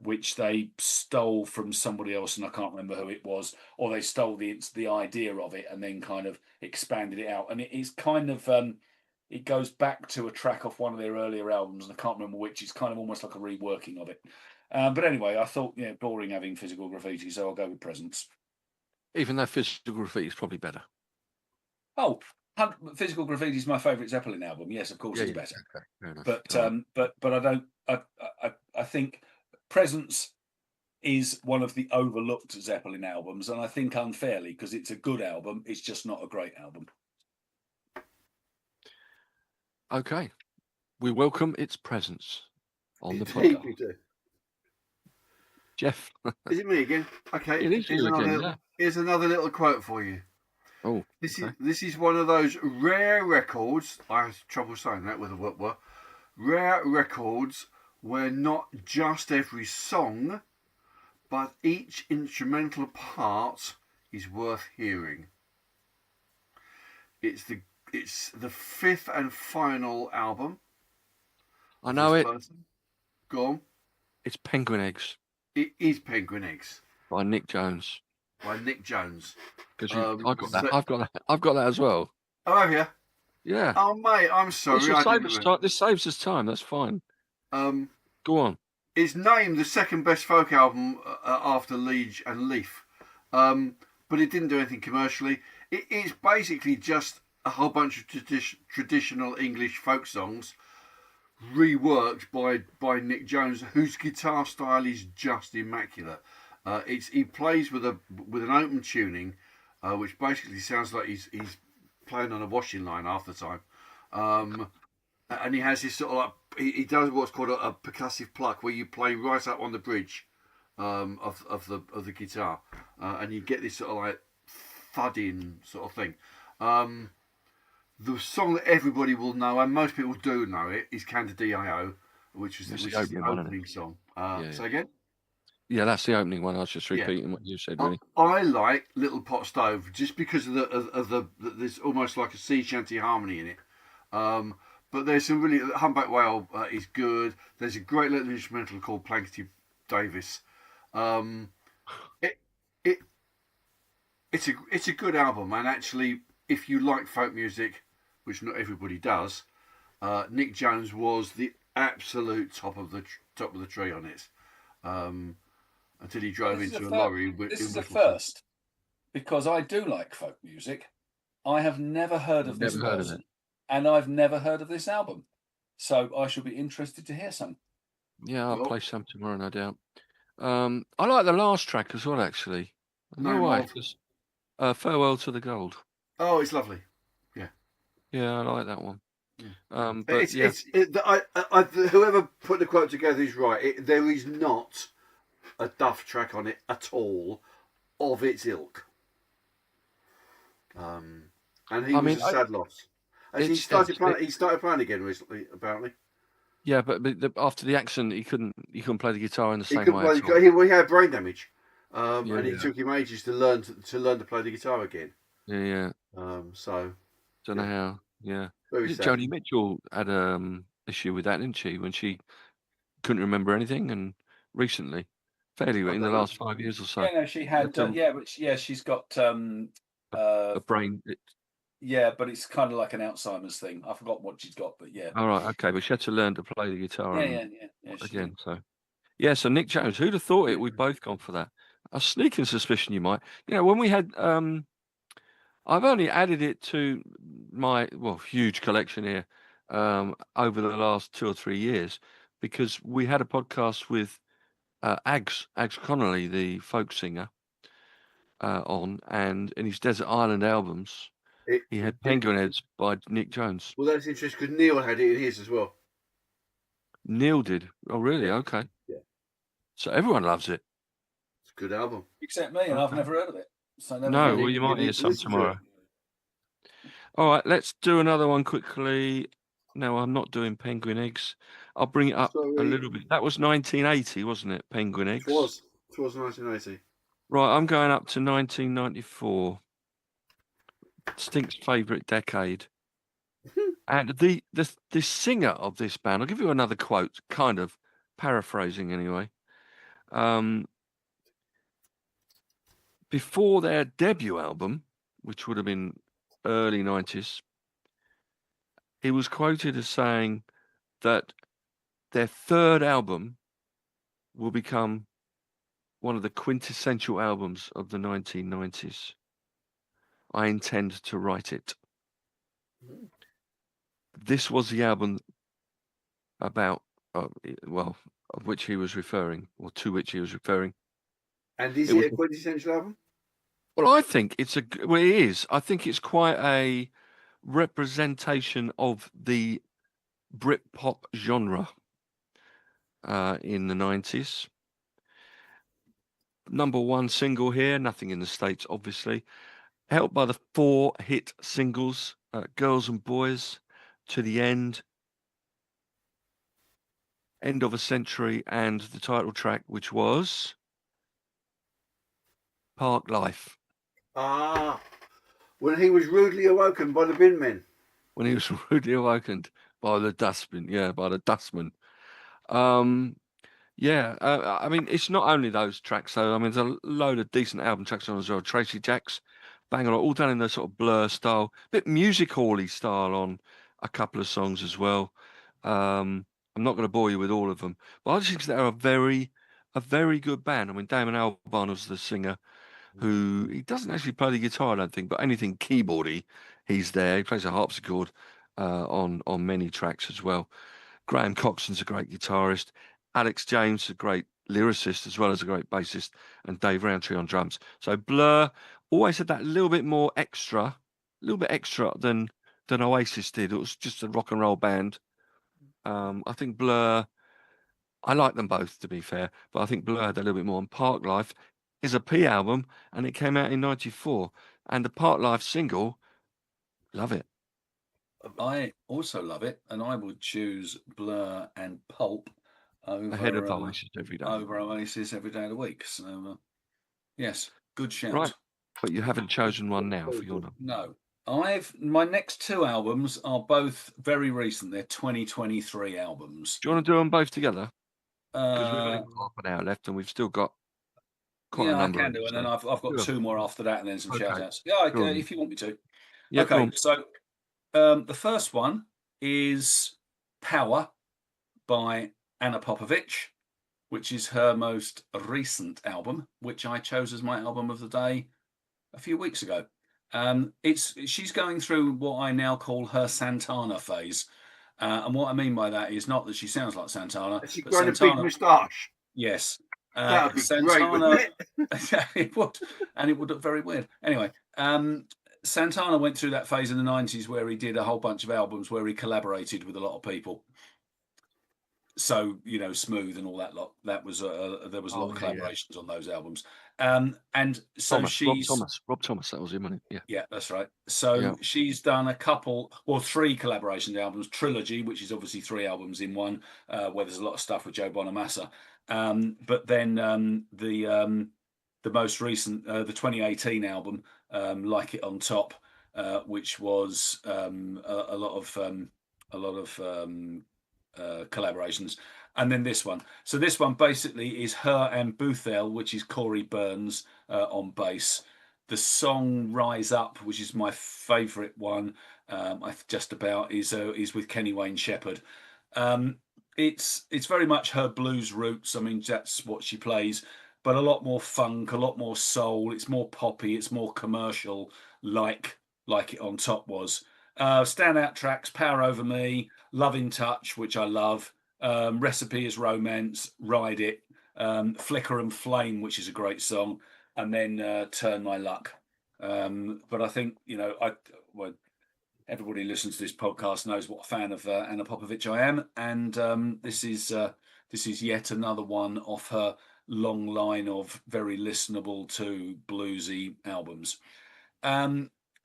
D: which they stole from somebody else, and I can't remember who it was, or they stole the idea of it and then kind of expanded it out. And it is kind of it goes back to a track off one of their earlier albums, and I can't remember which. It's kind of almost like a reworking of it. But anyway, I thought, boring having physical graffiti, so I'll go with Presence.
B: Even though Physical Graffiti is probably better.
D: Oh, Physical Graffiti is my favourite Zeppelin album. Yes, of course, it's better.
B: Okay, fair enough.
D: But I don't. I think Presence is one of the overlooked Zeppelin albums, and I think unfairly, because it's a good album. It's just not a great album.
B: Okay, we welcome its presence on the
C: Indeed
B: podcast.
C: we do.
B: Jeff,
C: Is it me again? Okay.
B: it is you again. Yeah.
C: Here's another little quote for you.
B: Oh,
C: This is one of those rare records. I have trouble saying that with a word. Rare records where not just every song, but each instrumental part is worth hearing. It's the fifth and final album.
B: I know it.
C: Person. Go on.
B: It's Penguin Eggs.
C: It is Penguin Eggs
B: by Nick Jones.
C: Because
B: I got that. I've got that as well.
C: Oh, have you?
B: Yeah.
C: Oh, mate, I'm sorry.
B: This saves us time. That's fine. Go on.
C: It's named the second best folk album after Liege and Leaf, but it didn't do anything commercially. It's basically just a whole bunch of traditional English folk songs reworked by Nick Jones, whose guitar style is just immaculate. He plays with an open tuning, which basically sounds like he's playing on a washing line half the time. And he has this sort of he does what's called a percussive pluck, where you play right up on the bridge of the guitar, and you get this sort of like thudding sort of thing. The song that everybody will know, and most people do know it, is Candidio, which is the opening song. Say again?
B: Yeah, that's the opening one. I was just repeating what you said, really.
C: I like Little Pot Stove just because of there's almost like a sea shanty harmony in it. But there's some really Humpback Whale is good. There's a great little instrumental called Plankety Davis. It's a good album, and actually, if you like folk music, which not everybody does, Nick Jones was the absolute top of the tree on it. Until he drove into a lorry.
D: This is a first, because I do like folk music. I have never heard of this person, and I've never heard of this album. So I shall be interested to hear some.
B: Yeah, I'll play some tomorrow, no doubt. I like the last track as well, actually. No way. Farewell to the Gold.
C: Oh, it's lovely. Yeah.
B: Yeah, I like that one.
C: Whoever put the quote together is right. There is not a Duff track on it at all of its ilk. And he was a sad loss. He started playing again recently, apparently.
B: Yeah, but after the accident, he couldn't play the guitar in the same way.
C: He had brain damage, and it took him ages to learn to play the guitar again.
B: Yeah.
C: So
B: don't know how. Yeah.
C: Joni
B: Mitchell had issue with that, didn't she? When she couldn't remember anything, and recently, fairly in the last 5 years or so.
D: Yeah, no, she had. She's got
B: a brain.
D: Yeah, but it's kind of like an Alzheimer's thing. I forgot what she's got, but yeah.
B: All right, okay, but she had to learn to play the guitar.
D: Yeah,
B: again, so yeah. So Nick Jones, who'd have thought it? We've both gone for that. A sneaking suspicion you might. When we had, I've only added it to my huge collection here over the last 2 or 3 years, because we had a podcast with Ags Connolly, the folk singer, on, and in his Desert Island albums. He had Penguin Heads by Nick Jones.
C: Well, that's interesting because Neil had it in his as well.
B: Neil did? Oh, really?
C: Yeah.
B: Okay.
C: Yeah.
B: So everyone loves it.
C: It's a good album.
D: Except me, and I've never heard of it. So
B: you might hear some tomorrow. All right, let's do another one quickly. No, I'm not doing Penguin Eggs. I'll bring it up a little bit. That was 1980, wasn't it? Penguin Eggs.
C: It was 1980.
B: Right, I'm going up to 1994. Stink's favourite decade. And the singer of this band, I'll give you another quote, kind of paraphrasing anyway. Before their debut album, which would have been early 90s, he was quoted as saying that their third album will become one of the quintessential albums of the 1990s. I intend to write it. This was the album about, of which he was referring, or to which he was referring.
C: And is
B: It
C: it
B: was
C: a quintessential album?
B: Well, I think it is. I think it's quite a representation of the Britpop genre in the 90s. Number one single here, nothing in the States, obviously. Helped by the 4 hit singles, Girls and Boys, To the End, End of a Century, and the title track, which was Park Life.
C: Ah, when he was rudely awoken by the bin men.
B: When he was rudely awakened by the dustman. Yeah, by the dustman. I mean, it's not only those tracks, though. I mean, there's a load of decent album tracks on as well. Tracy Jacks, bang on, all done in the sort of Blur style, bit music hall-y style on a couple of songs as well. I'm not going to bore you with all of them, but I just think they're a very good band. I mean, Damon Albarn was the singer, who he doesn't actually play the guitar, I don't think, but anything keyboardy, he's there. He plays a harpsichord on many tracks as well. Graham Coxon's a great guitarist. Alex James, a great lyricist, as well as a great bassist, and Dave Rowntree on drums. So Blur always had that little bit extra than Oasis did. It was just a rock and roll band. I think Blur, I like them both, to be fair, but I think Blur had a little bit more. And Park Life is a P album, and it came out in '94. And the Park Life single, love it.
D: I also love it, and I would choose Blur and Pulp
B: Ahead of Oasis every day.
D: over Oasis every day of the week. So, yes, good shout.
B: Right, but you haven't chosen one now for your number.
D: No, my next 2 albums are both very recent. They're 2023 albums.
B: Do you want to do them both together? Because we've only got half an hour left, and we've still got quite a number.
D: I can do, and then I've got 2 more after that, and then some shout outs. Yeah, if you want me to.
B: Yeah,
D: okay, so the first one is Power by Anna Popovich, which is her most recent album, which I chose as my album of the day a few weeks ago. She's going through what I now call her Santana phase. And what I mean by that is not that she sounds like Santana.
C: Has she grown a big moustache?
D: Yes.
C: That would be
D: Santana,
C: great, wouldn't it?
D: it would. And it would look very weird. Anyway, Santana went through that phase in the 90s where he did a whole bunch of albums where he collaborated with a lot of people. So, Smooth and all that lot. That was there was a lot of collaborations on those albums. And so
B: Rob Thomas, that was him, wasn't it?
D: Yeah, that's right. So she's done 3 collaboration albums, Trilogy, which is obviously 3 albums in one, where there's a lot of stuff with Joe Bonamassa. But then the most recent, the 2018 album, Like It on Top, which was a lot of collaborations, and then this one. So this one basically is her and Boothel, which is Corey Burns on bass. The song Rise Up, which is my favourite one, is with Kenny Wayne Shepherd. It's very much her blues roots. I mean, that's what she plays, but a lot more funk, a lot more soul. It's more poppy, it's more commercial, like It on Top was. Standout tracks: Power Over Me, Love in Touch, which I love, Recipe is Romance, Ride It, Flicker and Flame, which is a great song, and then Turn My Luck. But I think, everybody who listens to this podcast knows what a fan of Anna Popovich I am, and this is yet another one of her long line of very listenable to bluesy albums.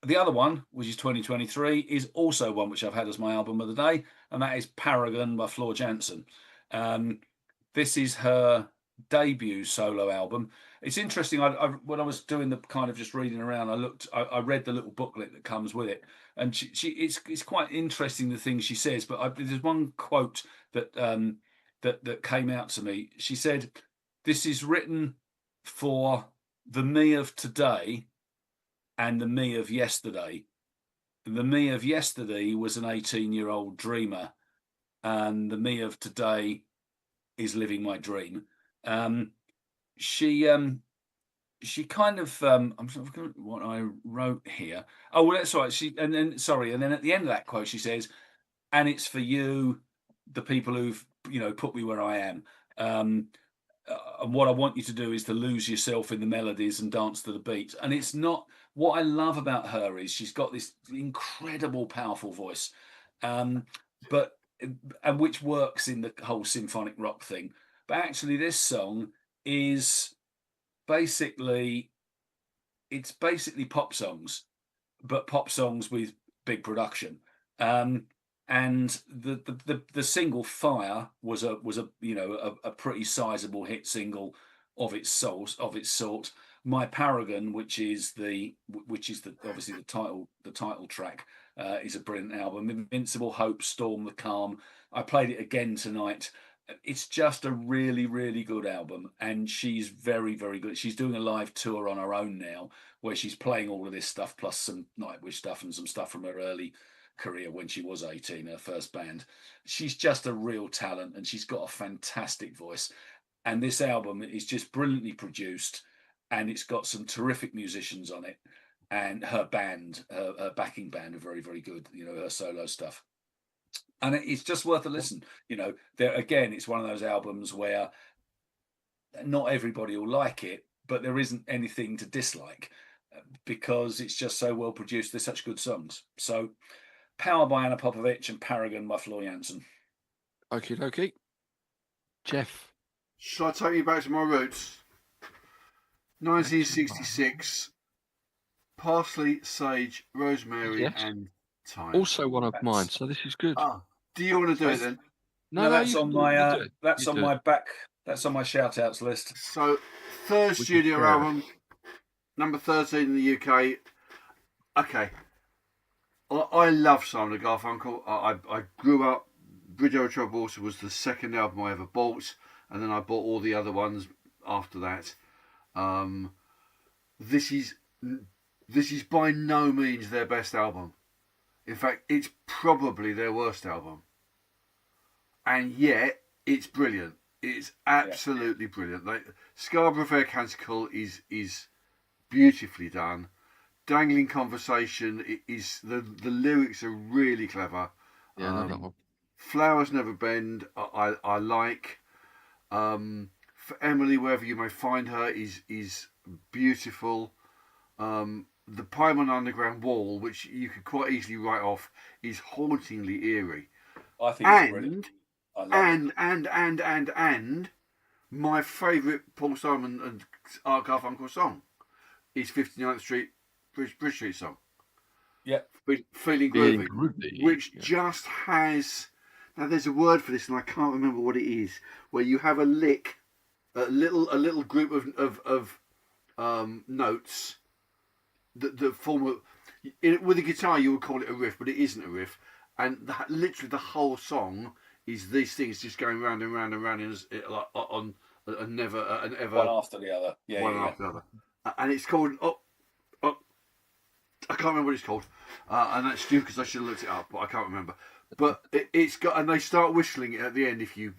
D: The other one, which is 2023, is also one which I've had as my album of the day, and that is Paragon by Floor Jansen. This is her debut solo album. It's interesting. When I was doing the kind of just reading around, I read the little booklet that comes with it, and it's quite interesting the things she says. But there's one quote that came out to me. She said, "This is written for the me of today and the me of yesterday." the me of yesterday was an 18-year-old dreamer, and the me of today is living my dream. She kind of I'm sort of looking at what I wrote here. Oh, well, that's right. And then at the end of that quote, she says, "And it's for you, the people who've put me where I am. And what I want you to do is to lose yourself in the melodies and dance to the beat." And it's not what I love about her is she's got this incredible, powerful voice, but and which works in the whole symphonic rock thing. But actually, this song is basically pop songs, but pop songs with big production. And the single "Fire" was a pretty sizable hit single of its sort. "My Paragon," which is obviously the title track, is a brilliant album. "Invincible," "Hope," "Storm," "The Calm." I played it again tonight. It's just a really, really good album, and she's very, very good. She's doing a live tour on her own now, where she's playing all of this stuff plus some Nightwish stuff and some stuff from her early career when she was 18, her first band. She's just a real talent, and she's got a fantastic voice. And this album is just brilliantly produced, and it's got some terrific musicians on it. And her band, her backing band, are very, very good. Her solo stuff. And it's just worth a listen. There again, it's one of those albums where not everybody will like it, but there isn't anything to dislike because it's just so well produced. They're such good songs. So, "Power" by Anna Popovich and "Paragon" by Floor Jansen.
B: Okie dokie. Jeff.
C: Shall I take you back to my roots? 1966. Parsley, sage, rosemary,
B: Yes.
C: and thyme.
B: Also one of mine, so this is good.
C: Do you want to do it then?
D: No, that's on my that's
B: You
D: on
B: do
D: my
B: it.
D: back. That's on my shout outs list.
C: So, third studio album, number 13 in the UK. Okay. I love Simon and Garfunkel. I grew up, Bridge Over Troubled Water was the second album I ever bought, and then I bought all the other ones after that. This is by no means their best album. In fact, it's probably their worst album. And yet, it's brilliant. It's absolutely brilliant. Scarborough Fair Canticle is beautifully done. Dangling Conversation is the lyrics are really clever.
B: Yeah, I love that one.
C: Flowers Never Bend, I like. For Emily, Wherever You May Find Her is beautiful. The Paimon Underground Wall, which you could quite easily write off, is hauntingly eerie.
D: I think it's brilliant.
C: And my favourite Paul Simon and Art Garfunkel song is 59th Street Bridge Street song.
D: Yeah.
C: Feeling Groovy, which just has. Now there's a word for this, and I can't remember what it is. Where you have a lick, a little group of notes that form with a guitar. You would call it a riff, but it isn't a riff. And literally the whole song is these things just going round and round and round on and never and ever
D: one after the other.
C: One after the other. And it's called I can't remember what it's called, and that's stupid because I should have looked it up, but I can't remember. But it's got, and they start whistling it at the end if you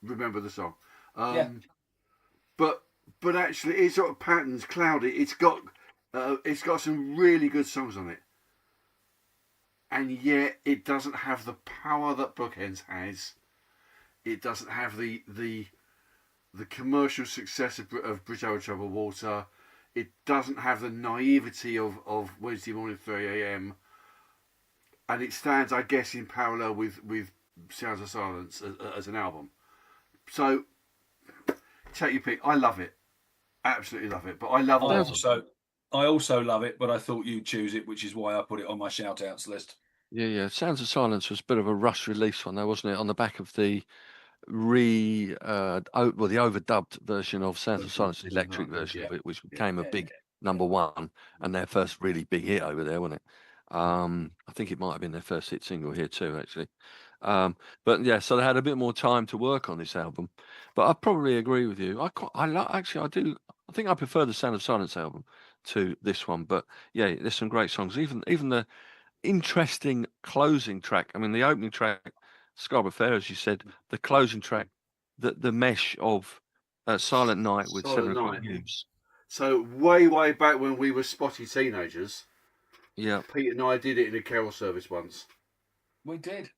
C: remember the song. But actually, it's sort of patterns, cloudy. It's got some really good songs on it, and yet it doesn't have the power that Bookends has. It doesn't have the commercial success of Bridge Over Troubled Water. It doesn't have the naivety of Wednesday Morning 3 a.m. And it stands, I guess, in parallel with Sounds of Silence as an album. So, take your pick. I love it. Absolutely love it. But I love
D: I also love it, but I thought you'd choose it, which is why I put it on my shout-outs list.
B: Yeah. Sounds of Silence was a bit of a rush release one, though, wasn't it? On the back of the the overdubbed version of Sounds of Silence, the electric version of it, which became a big number one and their first really big hit over there, wasn't it? I think it might have been their first hit single here too, actually. But yeah, so they had a bit more time to work on this album. But I probably agree with you. I think I prefer the Sound of Silence album to this one. But yeah, there's some great songs. Even the interesting closing track. I mean, the opening track, Scarborough Fair, as you said, the closing track, the mesh of Silent Night with
C: Silent
B: 7 o'clock
C: Night.
B: news.
C: So way back when we were spotty teenagers,
B: Yeah,
C: Pete and I did it in a carol service once.
D: We did.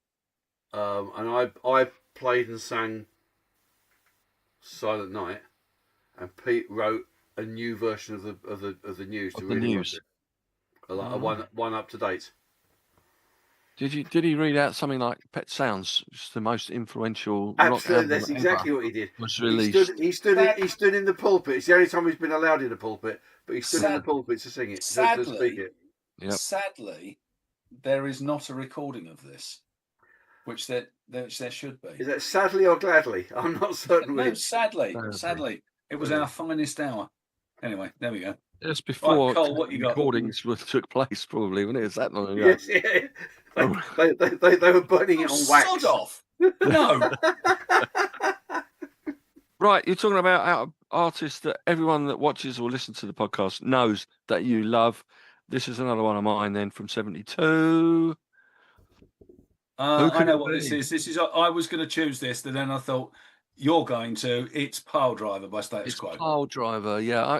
C: And I played and sang Silent Night, and Pete wrote a new version of the news to really
B: news.
C: like a one up to date.
B: Did he read out something like Pet Sounds, which is the most influential rock
C: Absolutely,
B: album
C: that's exactly
B: ever,
C: what he did.
B: was
C: He
B: released?
C: stood in the pulpit. It's the only time he's been allowed in the pulpit, but he stood in the pulpit to sing it, to speak it.
B: Yep.
D: Sadly, there is not a recording of this, which there should be.
C: Is that sadly or gladly? I'm not certain.
D: No,
C: which.
D: sadly, it was our finest hour. Anyway, there we go.
B: Just before
D: Cole, what you got?
B: recordings took place, probably, wasn't it? Is that long ago?
C: Yes, yeah. They were burning it on wax.
D: Sod off! No.
B: Right, you're talking about artists that everyone that watches or listens to the podcast knows that you love. This is another one of mine then from 72.
D: I know what this is. This is. I was going to choose this, and then I thought you're going to. It's Pile Driver by Status Quo.
B: Pile Driver, yeah.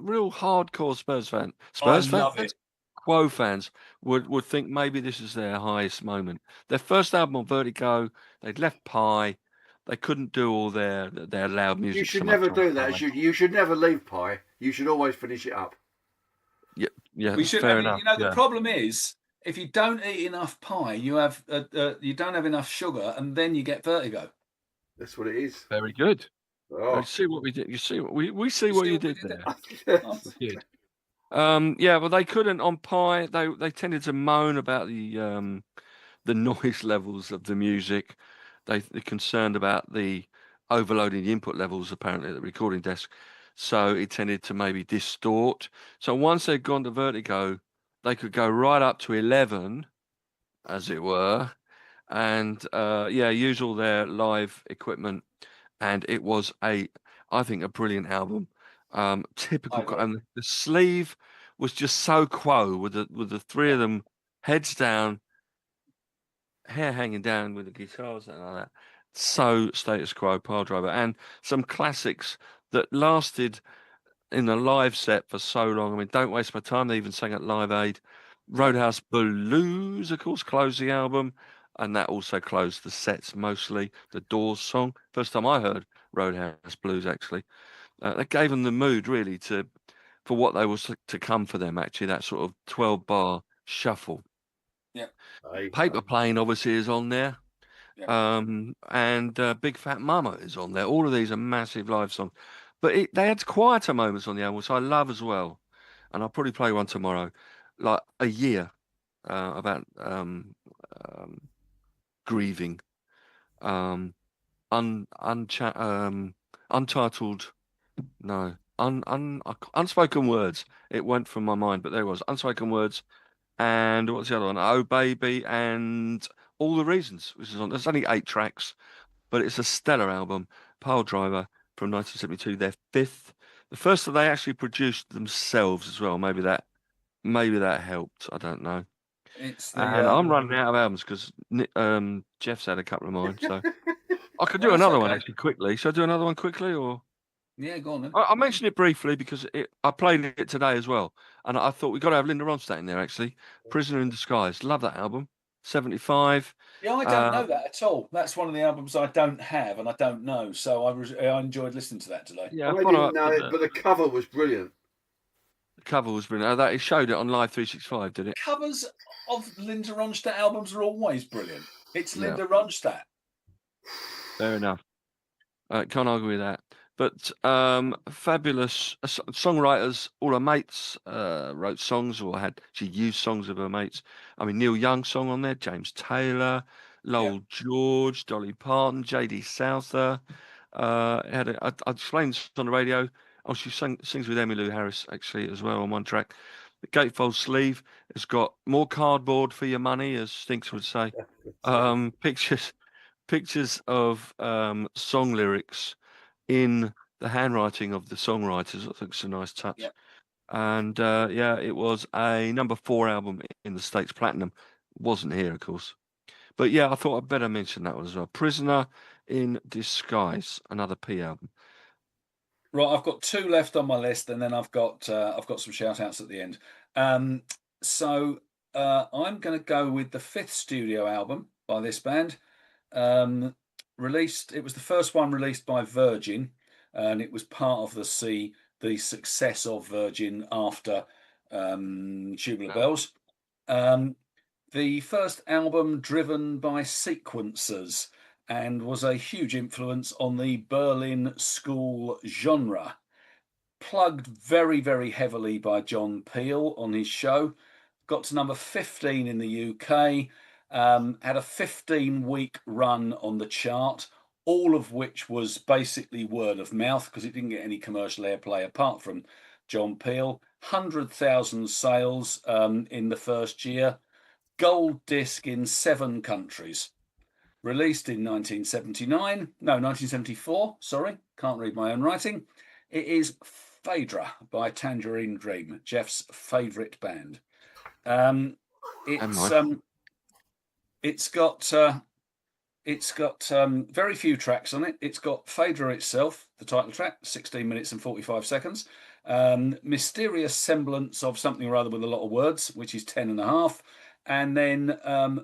B: Real hardcore Spurs fan.
D: I love it.
B: Quo fans would think maybe this is their highest moment. Their first album on Vertigo, they'd left Pie. They couldn't do all their loud music.
C: You should never do that. You should never leave Pie. You should always finish it up.
B: Yeah.
D: We should.
B: Fair enough.
D: The problem is, if you don't eat enough pie, you don't have enough sugar, and then you get vertigo.
C: That's what it is.
B: Very good.
C: Oh.
B: You see what we did. You see what we see what you did there.
C: We
B: did. Well, they couldn't on Pie. They tended to moan about the noise levels of the music. They're concerned about the overloading the input levels, apparently, at the recording desk. So it tended to maybe distort. So once they'd gone to Vertigo, they could go right up to 11, as it were, and use all their live equipment. And it was I think, a brilliant album. Typical, and the sleeve was just so Quo with the three of them heads down, hair hanging down with the guitars and all that. So Status Quo, Pile Driver, and some classics that lasted in the live set for so long. I mean, Don't Waste My Time, they even sang at Live Aid. Roadhouse Blues, of course, closed the album, and that also closed the sets mostly. The Doors song, first time I heard Roadhouse Blues, actually. That gave them the mood, really, for what they was to come for them, actually, that sort of 12-bar shuffle.
D: Yeah.
B: Paper Plane, obviously, is on there.
D: Yeah.
B: And Big Fat Mama is on there. All of these are massive live songs. But they had quieter moments on the album, which I love as well. And I'll probably play one tomorrow. Like A Year, about grieving. Untitled, no, Unspoken Words. It went from my mind, but there it was. Unspoken Words. And what's the other one? Oh Baby and All the Reasons, which is on. There's only 8 tracks, but it's a stellar album. Pile Driver from 1972, their 5th. The first that they actually produced themselves as well. Maybe that helped. I don't know. And I'm running out of albums because Jeff's had a couple of mine, so I could do another one actually quickly. Should I do another one quickly, or?
D: Yeah, go on then.
B: I mentioned it briefly because I played it today as well, and I thought we've got to have Linda Ronstadt in there actually. Prisoner in Disguise, love that album. 75.
D: Yeah, I don't know that at all. That's one of the albums I don't have and I don't know, so I enjoyed listening to that today.
B: Yeah,
C: I didn't know it, but the cover was brilliant.
B: The cover was brilliant. That it showed it on Live 365, did it?
D: Covers of Linda Ronstadt albums are always brilliant. It's Linda Ronstadt. Fair
B: enough. Can't argue with that. But fabulous songwriters. All her mates wrote songs she used songs of her mates. I mean, Neil Young song on there, James Taylor, Lowell George, Dolly Parton, J.D. Souther. I explained this on the radio. Oh, she sings with Emmylou Harris actually as well on one track. The gatefold sleeve has got more cardboard for your money, as Stinks would say. Pictures of song lyrics in the handwriting of the songwriters. I think it's a nice touch. And yeah, it was a number 4 album in the States Platinum. Wasn't here, of course. But yeah, I thought I'd better mention that one as well. Prisoner in Disguise, another P album.
D: Right, I've got 2 left on my list, and then I've got some shout outs at the end. So I'm going to go with the 5th studio album by this band. Released, it was the first one released by Virgin, and it was part of the success of Virgin after Tubular Bells. The first album driven by sequencers and was a huge influence on the Berlin school genre. Plugged very, very heavily by John Peel on his show. Got to number 15 in the UK. Had a 15-week run on the chart, all of which was basically word of mouth because it didn't get any commercial airplay apart from John Peel. 100,000 sales in the first year. Gold disc in 7 countries. Released in 1974, sorry, can't read my own writing. It is Phaedra by Tangerine Dream, Jeff's favourite band. It's got very few tracks on it. It's got Phaedra itself, the title track, 16 minutes and 45 seconds. Mysterious Semblance of Something or Other with a Lot of Words, which is 10 and a half. And then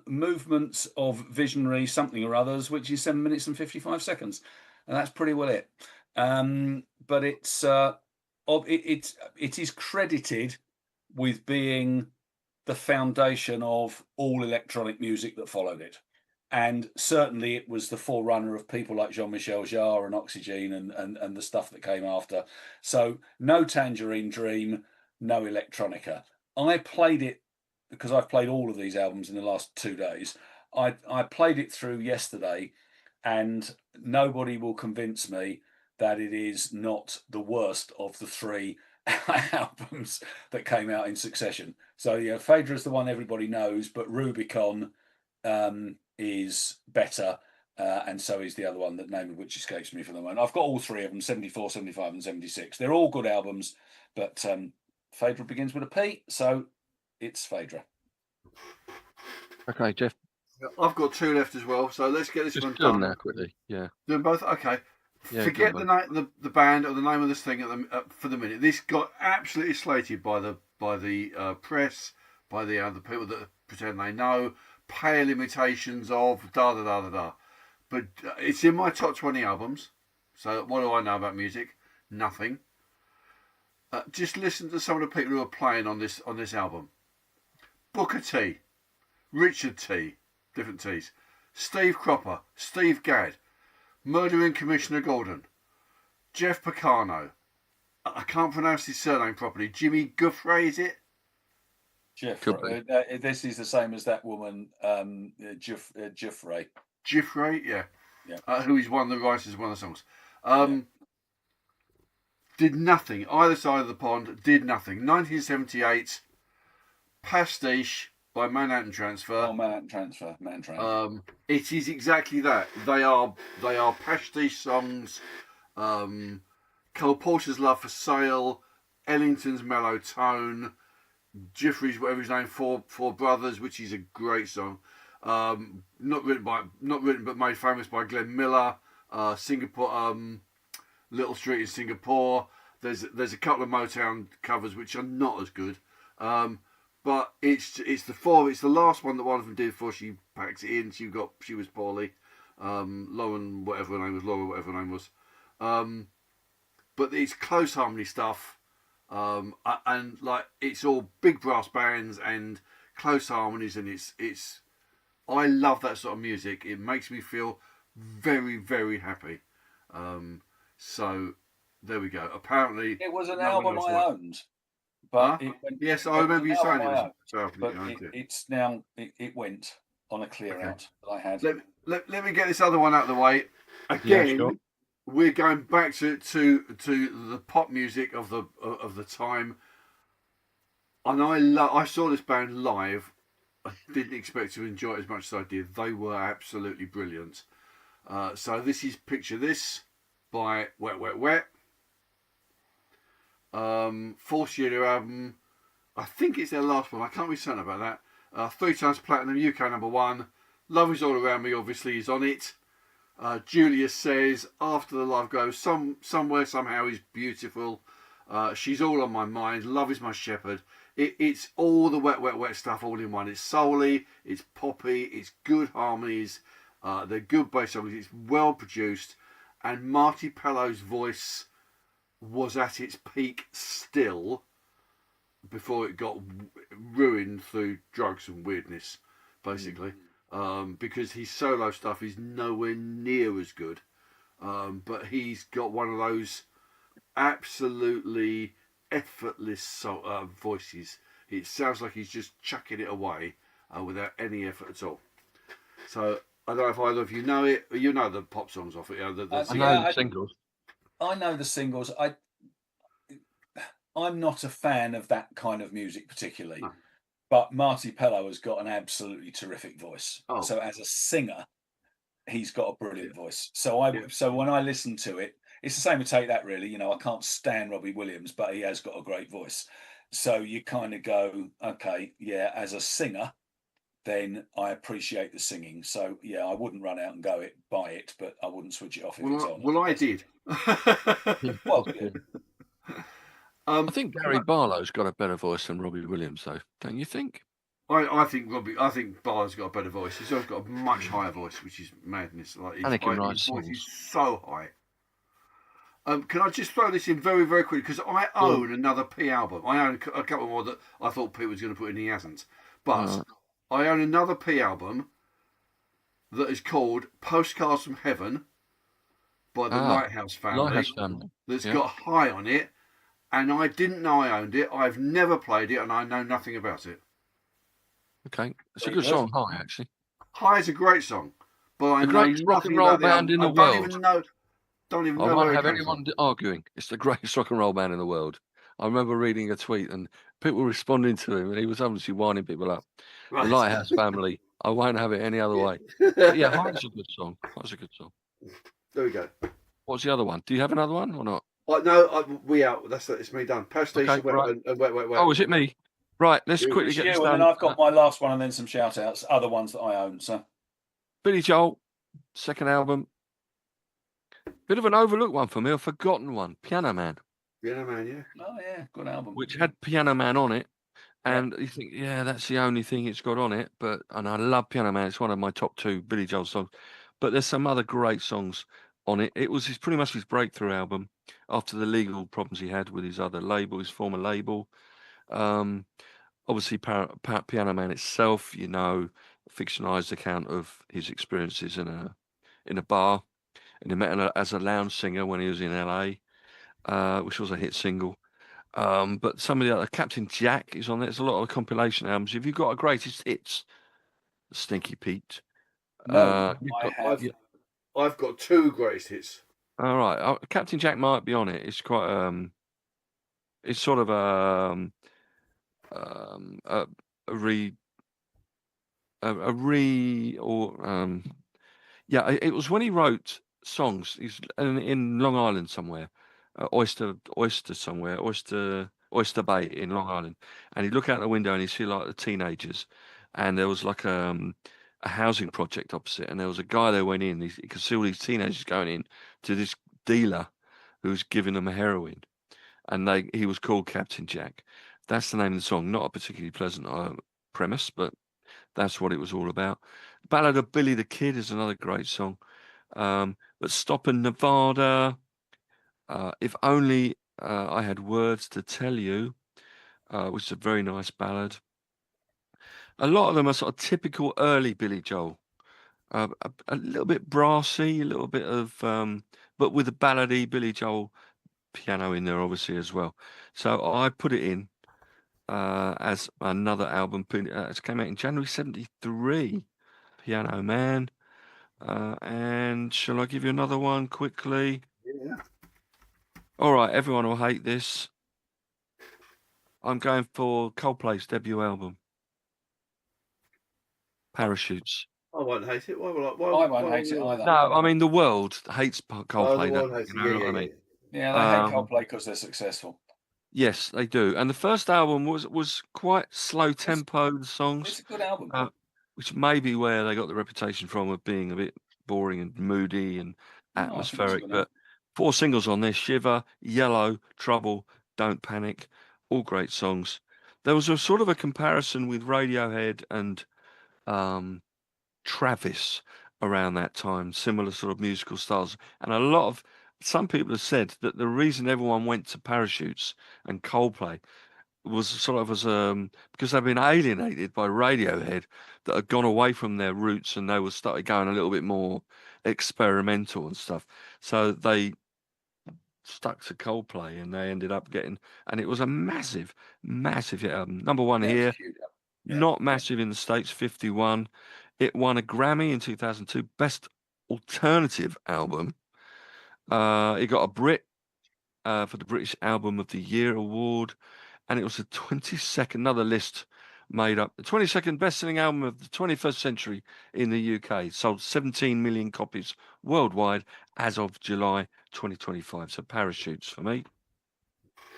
D: Movements of Visionary Something or Others, which is 7 minutes and 55 seconds. And that's pretty well it. But it is credited with being the foundation of all electronic music that followed it. And certainly it was the forerunner of people like Jean-Michel Jarre and Oxygen and the stuff that came after. So no Tangerine Dream, no electronica. I played it because I've played all of these albums in the last 2 days. I played it through yesterday, and nobody will convince me that it is not the worst of the 3 albums that came out in succession. So yeah, Phaedra is the one everybody knows, but Rubicon is better, and so is the other one, that name of which escapes me for the moment. I've got all 3 of them, 74, 75 and 76. They're all good albums, but Phaedra begins with a P, so it's Phaedra.
B: Okay, Jeff.
C: I've got 2 left as well, so let's get this
B: Just
C: one
B: do them
C: done.
B: now quickly. Yeah.
C: Do them both? Okay.
B: Yeah,
C: Forget the band or the name of this thing for the minute. This got absolutely slated by the press, by the other people that pretend they know, pale imitations of da da da da da. But it's in my top 20 albums. So what do I know about music? Nothing. Just listen to some of the people who are playing on this album. Booker T, Richard T, different T's, Steve Cropper, Steve Gadd, Murdering Commissioner Gordon, Jeff Picano. I can't pronounce his surname properly. Jimmy Guthrie, is it?
D: Jeffrey. This is the same as that woman, Jeffrey.
C: Jeffrey, yeah. Who is one of the writers of one of the songs. Did nothing. Either side of the pond did nothing. 1978, Pastiche by Manhattan Transfer.
D: Oh, Manhattan Transfer.
C: It is exactly that. They are pastiche songs. Cole Porter's Love for Sale, Ellington's Mellow Tone, Jeffrey's whatever his name, Four Brothers, which is a great song. Not written but made famous by Glenn Miller. Singapore, Little Street in Singapore. There's a couple of Motown covers which are not as good. But it's the last one that one of them did before she packed it in. She was poorly. Lauren, whatever her name was, Laura, whatever her name was. But it's close harmony stuff. And like it's all big brass bands and close harmonies, and it's I love that sort of music. It makes me feel very, very happy. So there we go. Apparently
D: it was an album I owned. But
C: yes, I remember you saying it.
D: It went on a clear out that I had.
C: Let me get this other one out of the way. Again,
B: yeah, sure.
C: We're going back to the pop music of the time. And I saw this band live. I didn't expect to enjoy it as much as I did. They were absolutely brilliant. So this is Picture This by Wet Wet Wet. Fourth studio album. I think it's their last one. I can't be certain about that. 3 times platinum, UK #1. Love Is All Around Me, obviously, is on it. Julius Says, After the Love Goes, Somewhere, Somehow is beautiful. She's All on My Mind, Love Is My Shepherd. It's all the wet stuff all in one. It's soul-y, it's poppy, it's good harmonies, they're good bass songs, it's well produced, and Marty Pello's voice was at its peak still before it got ruined through drugs and weirdness, basically. Because his solo stuff is nowhere near as good. But he's got one of those absolutely effortless voices. It sounds like he's just chucking it away without any effort at all. So I don't know if either of you know it. You know the pop songs off it.
B: I know the singles.
D: I know the singles. I'm not a fan of that kind of music particularly, but Marty Pello has got an absolutely terrific voice.
C: Oh.
D: So as a singer, he's got a brilliant voice. So when I listen to it, it's the same with Take That, really. I can't stand Robbie Williams, but he has got a great voice. So you kind of go, okay, yeah, as a singer, then I appreciate the singing. So yeah, I wouldn't run out and buy it, but I wouldn't switch it off if it's on.
C: Well, I did.
D: Well, good.
B: I think Gary Barlow's got a better voice than Robbie Williams, though, don't you think?
C: I think Barlow's got a better voice. He's also got a much higher voice, which is madness. Like his voice is so high. Can I just throw this in very, very quickly? Because I own another P album. I own a couple more that I thought Pete was going to put in, he hasn't. But I own another P album that is called Postcards from Heaven by the Lighthouse Family. That's got High on it. And I didn't know I owned it. I've never played it, and I know nothing about it.
B: Okay, it's a good song, High, actually.
C: High is a great song, but I
B: the
C: know
B: greatest rock and roll band in the world.
C: Don't even know.
B: I won't have anyone arguing. It's the greatest rock and roll band in the world. I remember reading a tweet and people responding to him, and he was obviously winding people up. Right. The Lighthouse Family. I won't have it any other way. But yeah, High's a good song. High's a good song.
C: There we go.
B: What's the other one? Do you have another one or not?
C: No, we out. It's me done. Pastiche and wet.
B: Oh, is it me? Right, let's quickly get this done.
D: And then I've got my last one and then some shout-outs, other ones that I own. So,
B: Billy Joel, second album. Bit of an overlooked one for me, a forgotten one. Piano Man.
C: Piano Man, yeah.
D: Oh, yeah, good album.
B: Which had Piano Man on it. And you think, yeah, that's the only thing it's got on it. And I love Piano Man. It's one of my top 2 Billy Joel songs. But there's some other great songs on it. It was pretty much his breakthrough album after the legal problems he had with his other label, his former label. Obviously, Piano Man itself, fictionalized account of his experiences in a bar, and he met as a lounge singer when he was in LA, which was a hit single. But some of the other, Captain Jack is on there. There's a lot of compilation albums. Have you got a greatest hits, Stinky Pete?
D: No,
C: I've got 2 greatest hits.
B: All right, Captain Jack might be on it. It's quite it's sort of a it was when he wrote songs. He's in Long Island somewhere, Oyster Bay in Long Island, and he'd look out the window and he'd see like the teenagers, and there was like a housing project opposite, and there was a guy that went in. He could see all these teenagers going in to this dealer who was giving them heroin, and he was called Captain Jack. That's the name of the song. Not a particularly pleasant premise, but that's what it was all about. Ballad of Billy the Kid is another great song. But Stop in Nevada, If Only I Had Words to Tell You, which is a very nice ballad. A lot of them are sort of typical early Billy Joel. A little bit brassy, a little bit of, but with a ballady Billy Joel piano in there, obviously, as well. So I put it in as another album. It came out in January 1973, Piano Man. And shall I give you another one quickly?
C: Yeah.
B: All right, everyone will hate this. I'm going for Coldplay's debut album, Parachutes.
C: I won't hate it. Why
D: I won't hate it either.
B: No, I mean the world hates Coldplay.
C: The world hates it.
B: I mean?
D: Yeah, they hate Coldplay because they're successful.
B: Yes, they do. And the first album was quite slow tempo, the songs,
D: It's a good album.
B: which may be where they got the reputation from of being a bit boring and moody and
D: No, I think it's a
B: atmospheric.
D: good
B: But 4 singles on this: Shiver, Yellow, Trouble, Don't Panic, all great songs. There was a sort of a comparison with Radiohead and um, Travis around that time, similar sort of musical styles. And some people have said that the reason everyone went to Parachutes and Coldplay was sort of as because they've been alienated by Radiohead, that had gone away from their roots and they were started going a little bit more experimental and stuff. So they stuck to Coldplay and they ended up getting, and it was a massive, massive hit album. Number one
D: it's
B: here,
D: a huge album. Yeah.
B: not massive in the States, 51. It won a Grammy in 2002, Best Alternative Album. It got a Brit for the British Album of the Year award, and it was the 22nd, another list made up, the 22nd best-selling album of the 21st century in the UK. Sold 17 million copies worldwide as of July 2025. So Parachutes for me.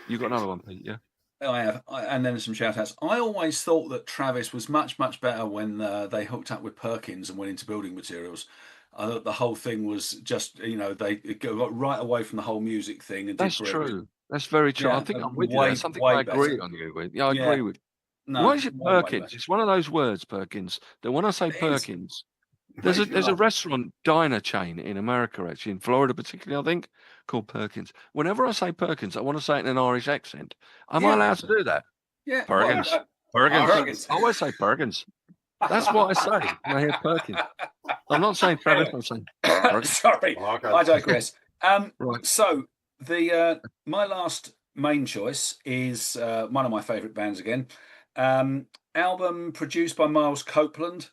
B: You got another one, Pete? Yeah.
D: I have, and then some shout outs. I always thought that Travis was much, much better when they hooked up with Perkins and went into building materials. I thought the whole thing was just, they got right away from the whole music thing and
B: That's
D: did brilliant.
B: true. That's very true. I
D: Yeah,
B: think I'm with you.
D: way,
B: That's something
D: way
B: I agree
D: better.
B: on you with. Yeah, I
D: Yeah,
B: agree with.
D: no,
B: Why is it
D: way, way
B: Perkins?
D: better.
B: It's one of those words, Perkins, that when I say
D: It is.
B: Perkins, there's a restaurant diner chain in America, actually in Florida particularly, I think, called Perkins. Whenever I say Perkins, I want to say it in an Irish accent. Am I
D: Yeah,
B: allowed to do that?
D: yeah.
B: Perkins.
D: Well,
B: Perkins.
D: Perkins.
B: I always say Perkins. That's what I say when I hear Perkins. I'm not saying Travis.
D: Anyway.
B: I'm saying Perkins.
D: Sorry, I digress.
B: Right.
D: So my last main choice is one of my favourite bands again. Album produced by Miles Copeland,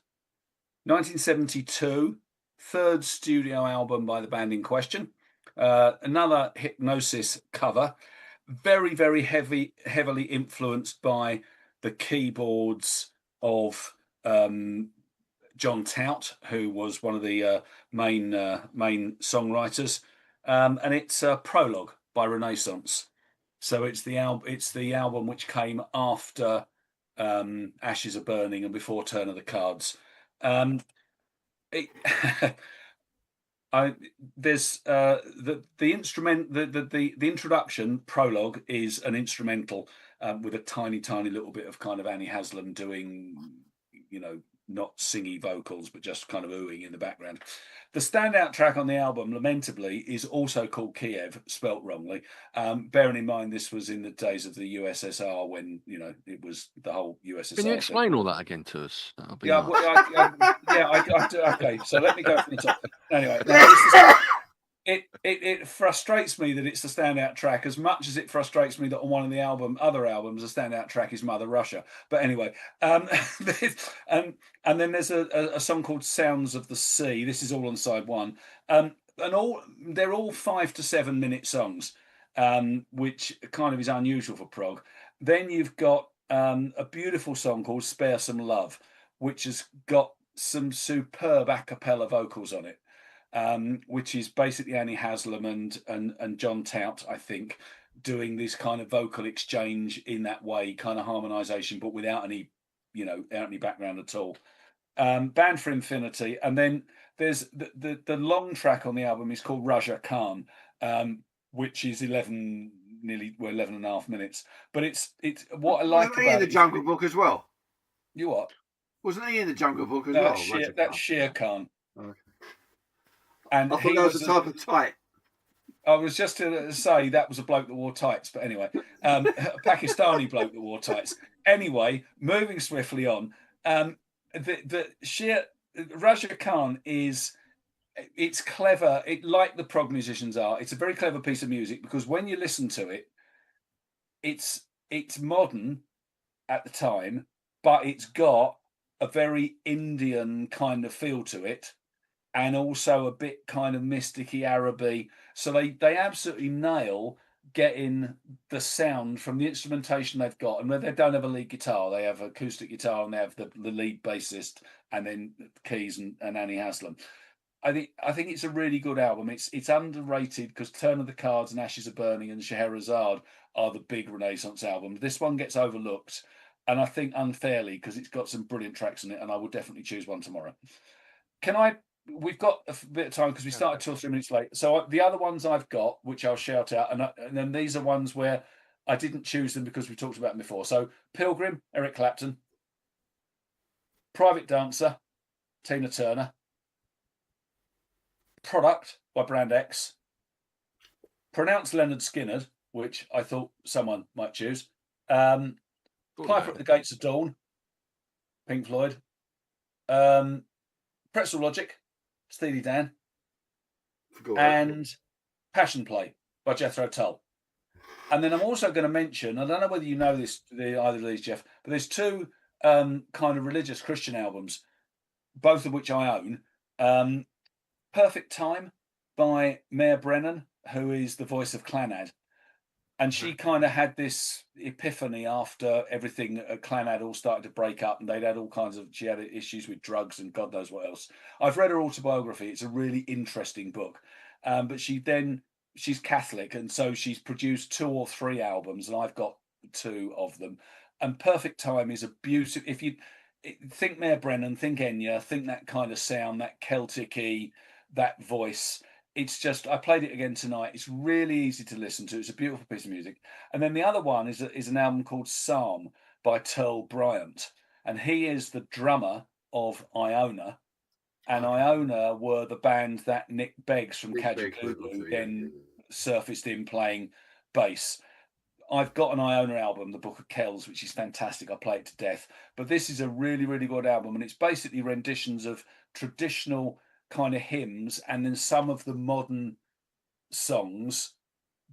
D: 1972, third studio album by the band in question. Another Hypnosis cover, very, very heavily influenced by the keyboards of John Tout, who was one of the main songwriters, and it's Prologue by Renaissance. So it's the album which came after Ashes Are Burning and before Turn of the Cards. There's the instrument, the introduction prologue is an instrumental with a tiny little bit of kind of Annie Haslam doing, not singy vocals, but just kind of oohing in the background. The standout track on the album, lamentably, is also called Kiev, spelt wrongly. Bearing in mind this was in the days of the USSR when, it was the whole USSR.
B: Can you explain all that again to us?
D: Yeah,
B: nice.
D: Okay, so let me go from the top. Anyway, it frustrates me that it's the standout track as much as it frustrates me that on one of the other albums, the standout track is Mother Russia. But anyway, and then there's a song called Sounds of the Sea. This is all on side one, and they're all 5 to 7 minute songs, which kind of is unusual for prog. Then you've got a beautiful song called Spare Some Love, which has got some superb a cappella vocals on it. Which is basically Annie Haslam and John Tout, I think, doing this kind of vocal exchange in that way, kind of harmonisation, but without any background at all. Band for Infinity, and then there's the long track on the album is called Raja Khan, which is 11 and a half minutes. But it's what I like about
C: in the Jungle Book as well.
D: You what?
C: Wasn't he in the Jungle Book as well?
D: That's Shere Khan.
C: Okay.
D: And
C: I thought that was a type of tight.
D: I was just to say that was a bloke that wore tights, but anyway, a Pakistani bloke that wore tights. Anyway, moving swiftly on, the sheer Raja Khan it's clever. Like the prog musicians are. It's a very clever piece of music because when you listen to it, it's modern at the time, but it's got a very Indian kind of feel to it. And also a bit kind of mysticky Araby. So they absolutely nail getting the sound from the instrumentation they've got. And where they don't have a lead guitar, they have acoustic guitar and they have the lead bassist and then keys and Annie Haslam. I think it's a really good album. It's underrated because Turn of the Cards and Ashes Are Burning and Scheherazade are the big Renaissance albums. This one gets overlooked, and I think unfairly because it's got some brilliant tracks in it, and I will definitely choose one tomorrow. Can I? We've got a bit of time because we started 2 or 3 minutes late. So the other ones I've got, which I'll shout out, and then these are ones where I didn't choose them because we talked about them before. So Pilgrim, Eric Clapton. Private Dancer, Tina Turner. Product by Brand X. Pronounced Leonard Skinner, which I thought someone might choose. Piper at the Gates of Dawn, Pink Floyd. Pretzel Logic, Steely Dan. And Passion Play by Jethro Tull. And then I'm also going to mention, I don't know whether you know this, either of these, Jeff, but there's 2 kind of religious Christian albums, both of which I own. Perfect Time by Mare Brennan, who is the voice of Clannad. And she kind of had this epiphany after everything at Clannad all started to break up, and they'd had all kinds of, she had issues with drugs and God knows what else. I've read her autobiography. It's a really interesting book. But she's Catholic, and so she's produced 2 or 3 albums, and I've got 2 of them. And Perfect Time is a beautiful, if you think Mare Brennan, think Enya, think that kind of sound, that Celtic-y, that voice. It's just, I played it again tonight. It's really easy to listen to. It's a beautiful piece of music. And then the other one is an album called Psalm by Turl Bryant. And he is the drummer of Iona. And Iona were the band that Nick Beggs from Kajagoogoo then surfaced in playing bass. I've got an Iona album, The Book of Kells, which is fantastic. I play it to death. But this is a really, really good album. And it's basically renditions of traditional kind of hymns and then some of the modern songs,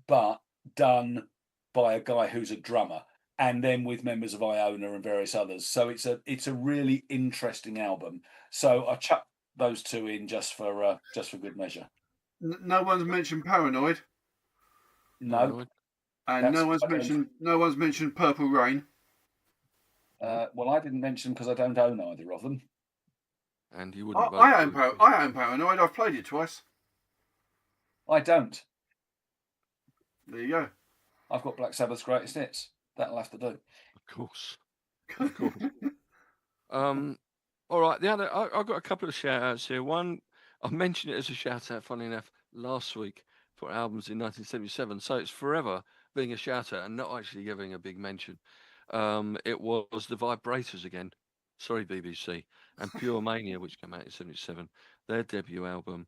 D: but done by a guy who's a drummer, and then with members of Iona and various others. So it's a really interesting album. So I chucked those 2 in just for good measure.
C: No one's mentioned Paranoid.
D: No.
C: And no one's mentioned Purple Rain.
D: Well, I didn't mention because I don't own either of them.
B: And you wouldn't.
C: I own Paranoid. I've played it twice.
D: I don't.
C: There you go.
D: I've got Black Sabbath's greatest hits. That'll have to do.
B: Of course. All right. The other, I've got a couple of shout outs here. One, I mentioned it as a shout out, funny enough, last week for albums in 1977. So it's forever being a shout out and not actually giving a big mention. It was the Vibrators again. Sorry, BBC. And Pure Mania, which came out in 77, their debut album.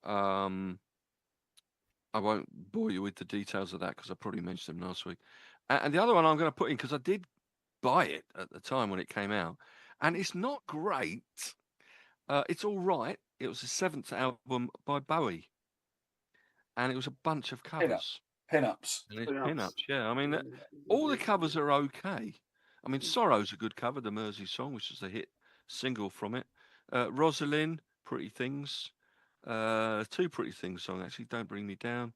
B: I won't bore you with the details of that because I probably mentioned them last week. And the other one I'm going to put in because I did buy it at the time when it came out, and it's not great. It's all right. It was the 7th album by Bowie, and it was a bunch of covers.
D: Pin-ups.
B: Pin-ups, yeah. I mean, all the covers are okay. I mean, Sorrow's a good cover, the Mersey song, which is the hit single from it. Rosalind, Pretty Things. 2 Pretty Things song, actually, Don't Bring Me Down.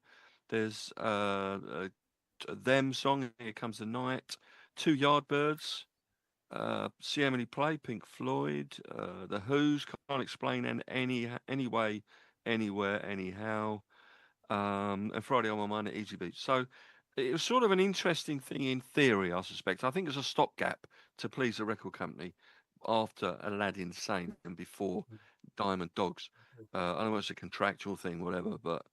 B: There's Them song, Here Comes the Night. 2 Yardbirds. See Emily Play, Pink Floyd. The Who's, Can't Explain in any way, anywhere, anyhow. And Friday on My Mind at Easy Beats. So it was sort of an interesting thing in theory, I suspect. I think it was a stopgap to please the record company after Aladdin Sane and before Diamond Dogs. I don't know if it's a contractual thing, whatever, but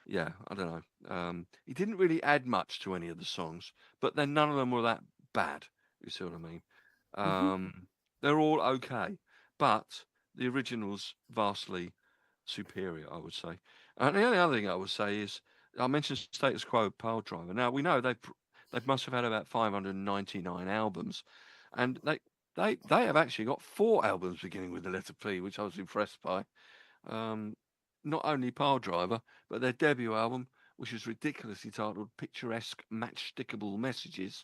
B: yeah, I don't know. He didn't really add much to any of the songs, but then none of them were that bad. You see what I mean? They're all okay, but the original's vastly superior, I would say. And the only other thing I would say is I mentioned Status Quo Pile Driver. Now we know they must have had about 599 albums, and they have actually got 4 albums beginning with the letter P, which I was impressed by. Not only Pile Driver, but their debut album, which is ridiculously titled Picturesque Matchstickable Messages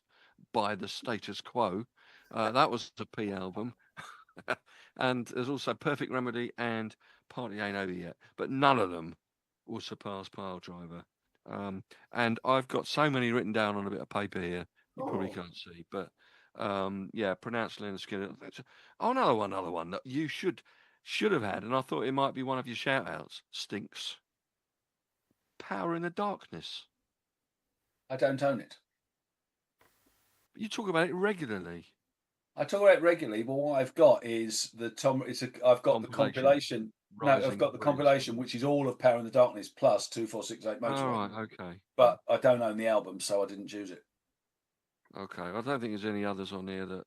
B: by the Status Quo. That was the P album. And there's also Perfect Remedy and Party Ain't Over Yet, but none of them will surpass Pile Driver. And I've got so many written down on a bit of paper here, you probably can't see, but yeah, pronounced Leonard Skinner. Oh, another one that you should should have had, and I thought it might be one of your shout-outs, Stinks. Power in the Darkness.
D: I don't own it.
B: You talk about it regularly.
D: I talk about it regularly, but what I've got is the I've got the compilation. No, I've got the compilation, which is all of Power in the Darkness plus 2468 Motorway.
B: All right, okay.
D: But I don't own the album, so I didn't choose it.
B: Okay, I don't think there's any others on here that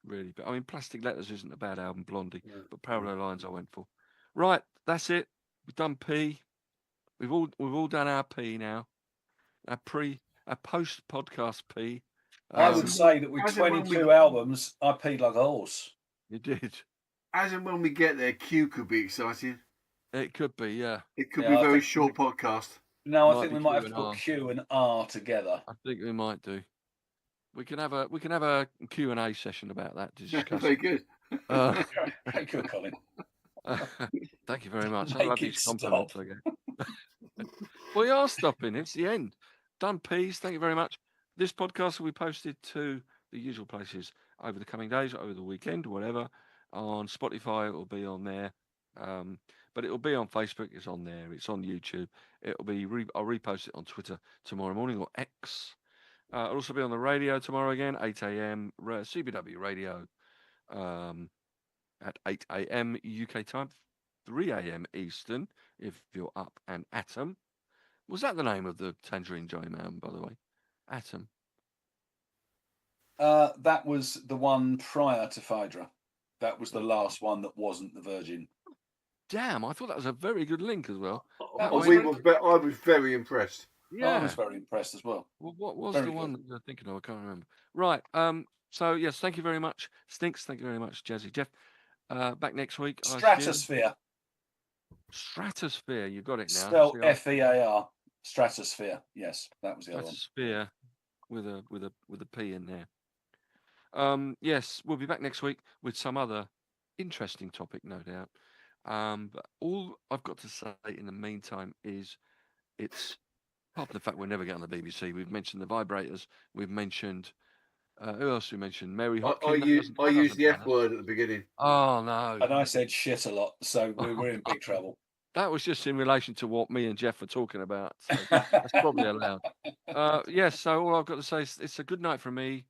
B: really. But I mean, Plastic Letters isn't a bad album, Blondie.
C: Yeah.
B: But Parallel Lines I went for. Right, that's it. We've done P. We've all done our P now. Our post podcast P.
D: I would say that with 22 albums, I peed like a horse.
B: You did.
C: As and when we get there, Q could be exciting.
B: It could be, yeah.
C: It could be a very short podcast.
D: No, I think we might have to put Q and R together.
B: I think we might do. We can have a Q&A session about that to discuss.
C: Very good.
D: Very good, Colin.
B: Thank you very much. I love these compliments again. We are stopping. It's the end. Done, Peas. Thank you very much. This podcast will be posted to the usual places over the coming days, over the weekend, whatever. On Spotify, it will be on there. But it will be on Facebook. It's on there. It's on YouTube. It'll be. I'll repost it on Twitter tomorrow morning, or X. It'll also be on the radio tomorrow again, 8 a.m. CBW radio at 8 a.m. UK time, 3 a.m. Eastern, if you're up and Atom. Was that the name of the Tangerine Dream album, by the way? Atom.
D: That was the one prior to Phaedra. That was the last one that wasn't the Virgin.
B: Damn, I thought that was a very good link as well.
C: I was very impressed.
B: Yeah,
D: I was very impressed as well.
B: Well, what was the one that you're thinking of? I can't remember. Right. So yes, thank you very much, Stinks. Thank you very much, Jazzy Jeff. Back next week.
D: Stratosphere.
B: Stratosphere. You got it now.
D: Spelled F-E-A-R. Stratosphere. Yes, that was the other one.
B: Stratosphere with a P in there. Yes, we'll be back next week with some other interesting topic, no doubt. But all I've got to say in the meantime is it's, apart from the fact we'll never get on the BBC, we've mentioned the Vibrators, we've mentioned, who else we mentioned? Mary Hopkins.
C: I used the F word at the beginning.
B: Oh, no.
D: And I said shit a lot, so we're in big trouble.
B: That was just in relation to what me and Jeff were talking about. So that's probably allowed. Yes, so all I've got to say is it's a good night from me.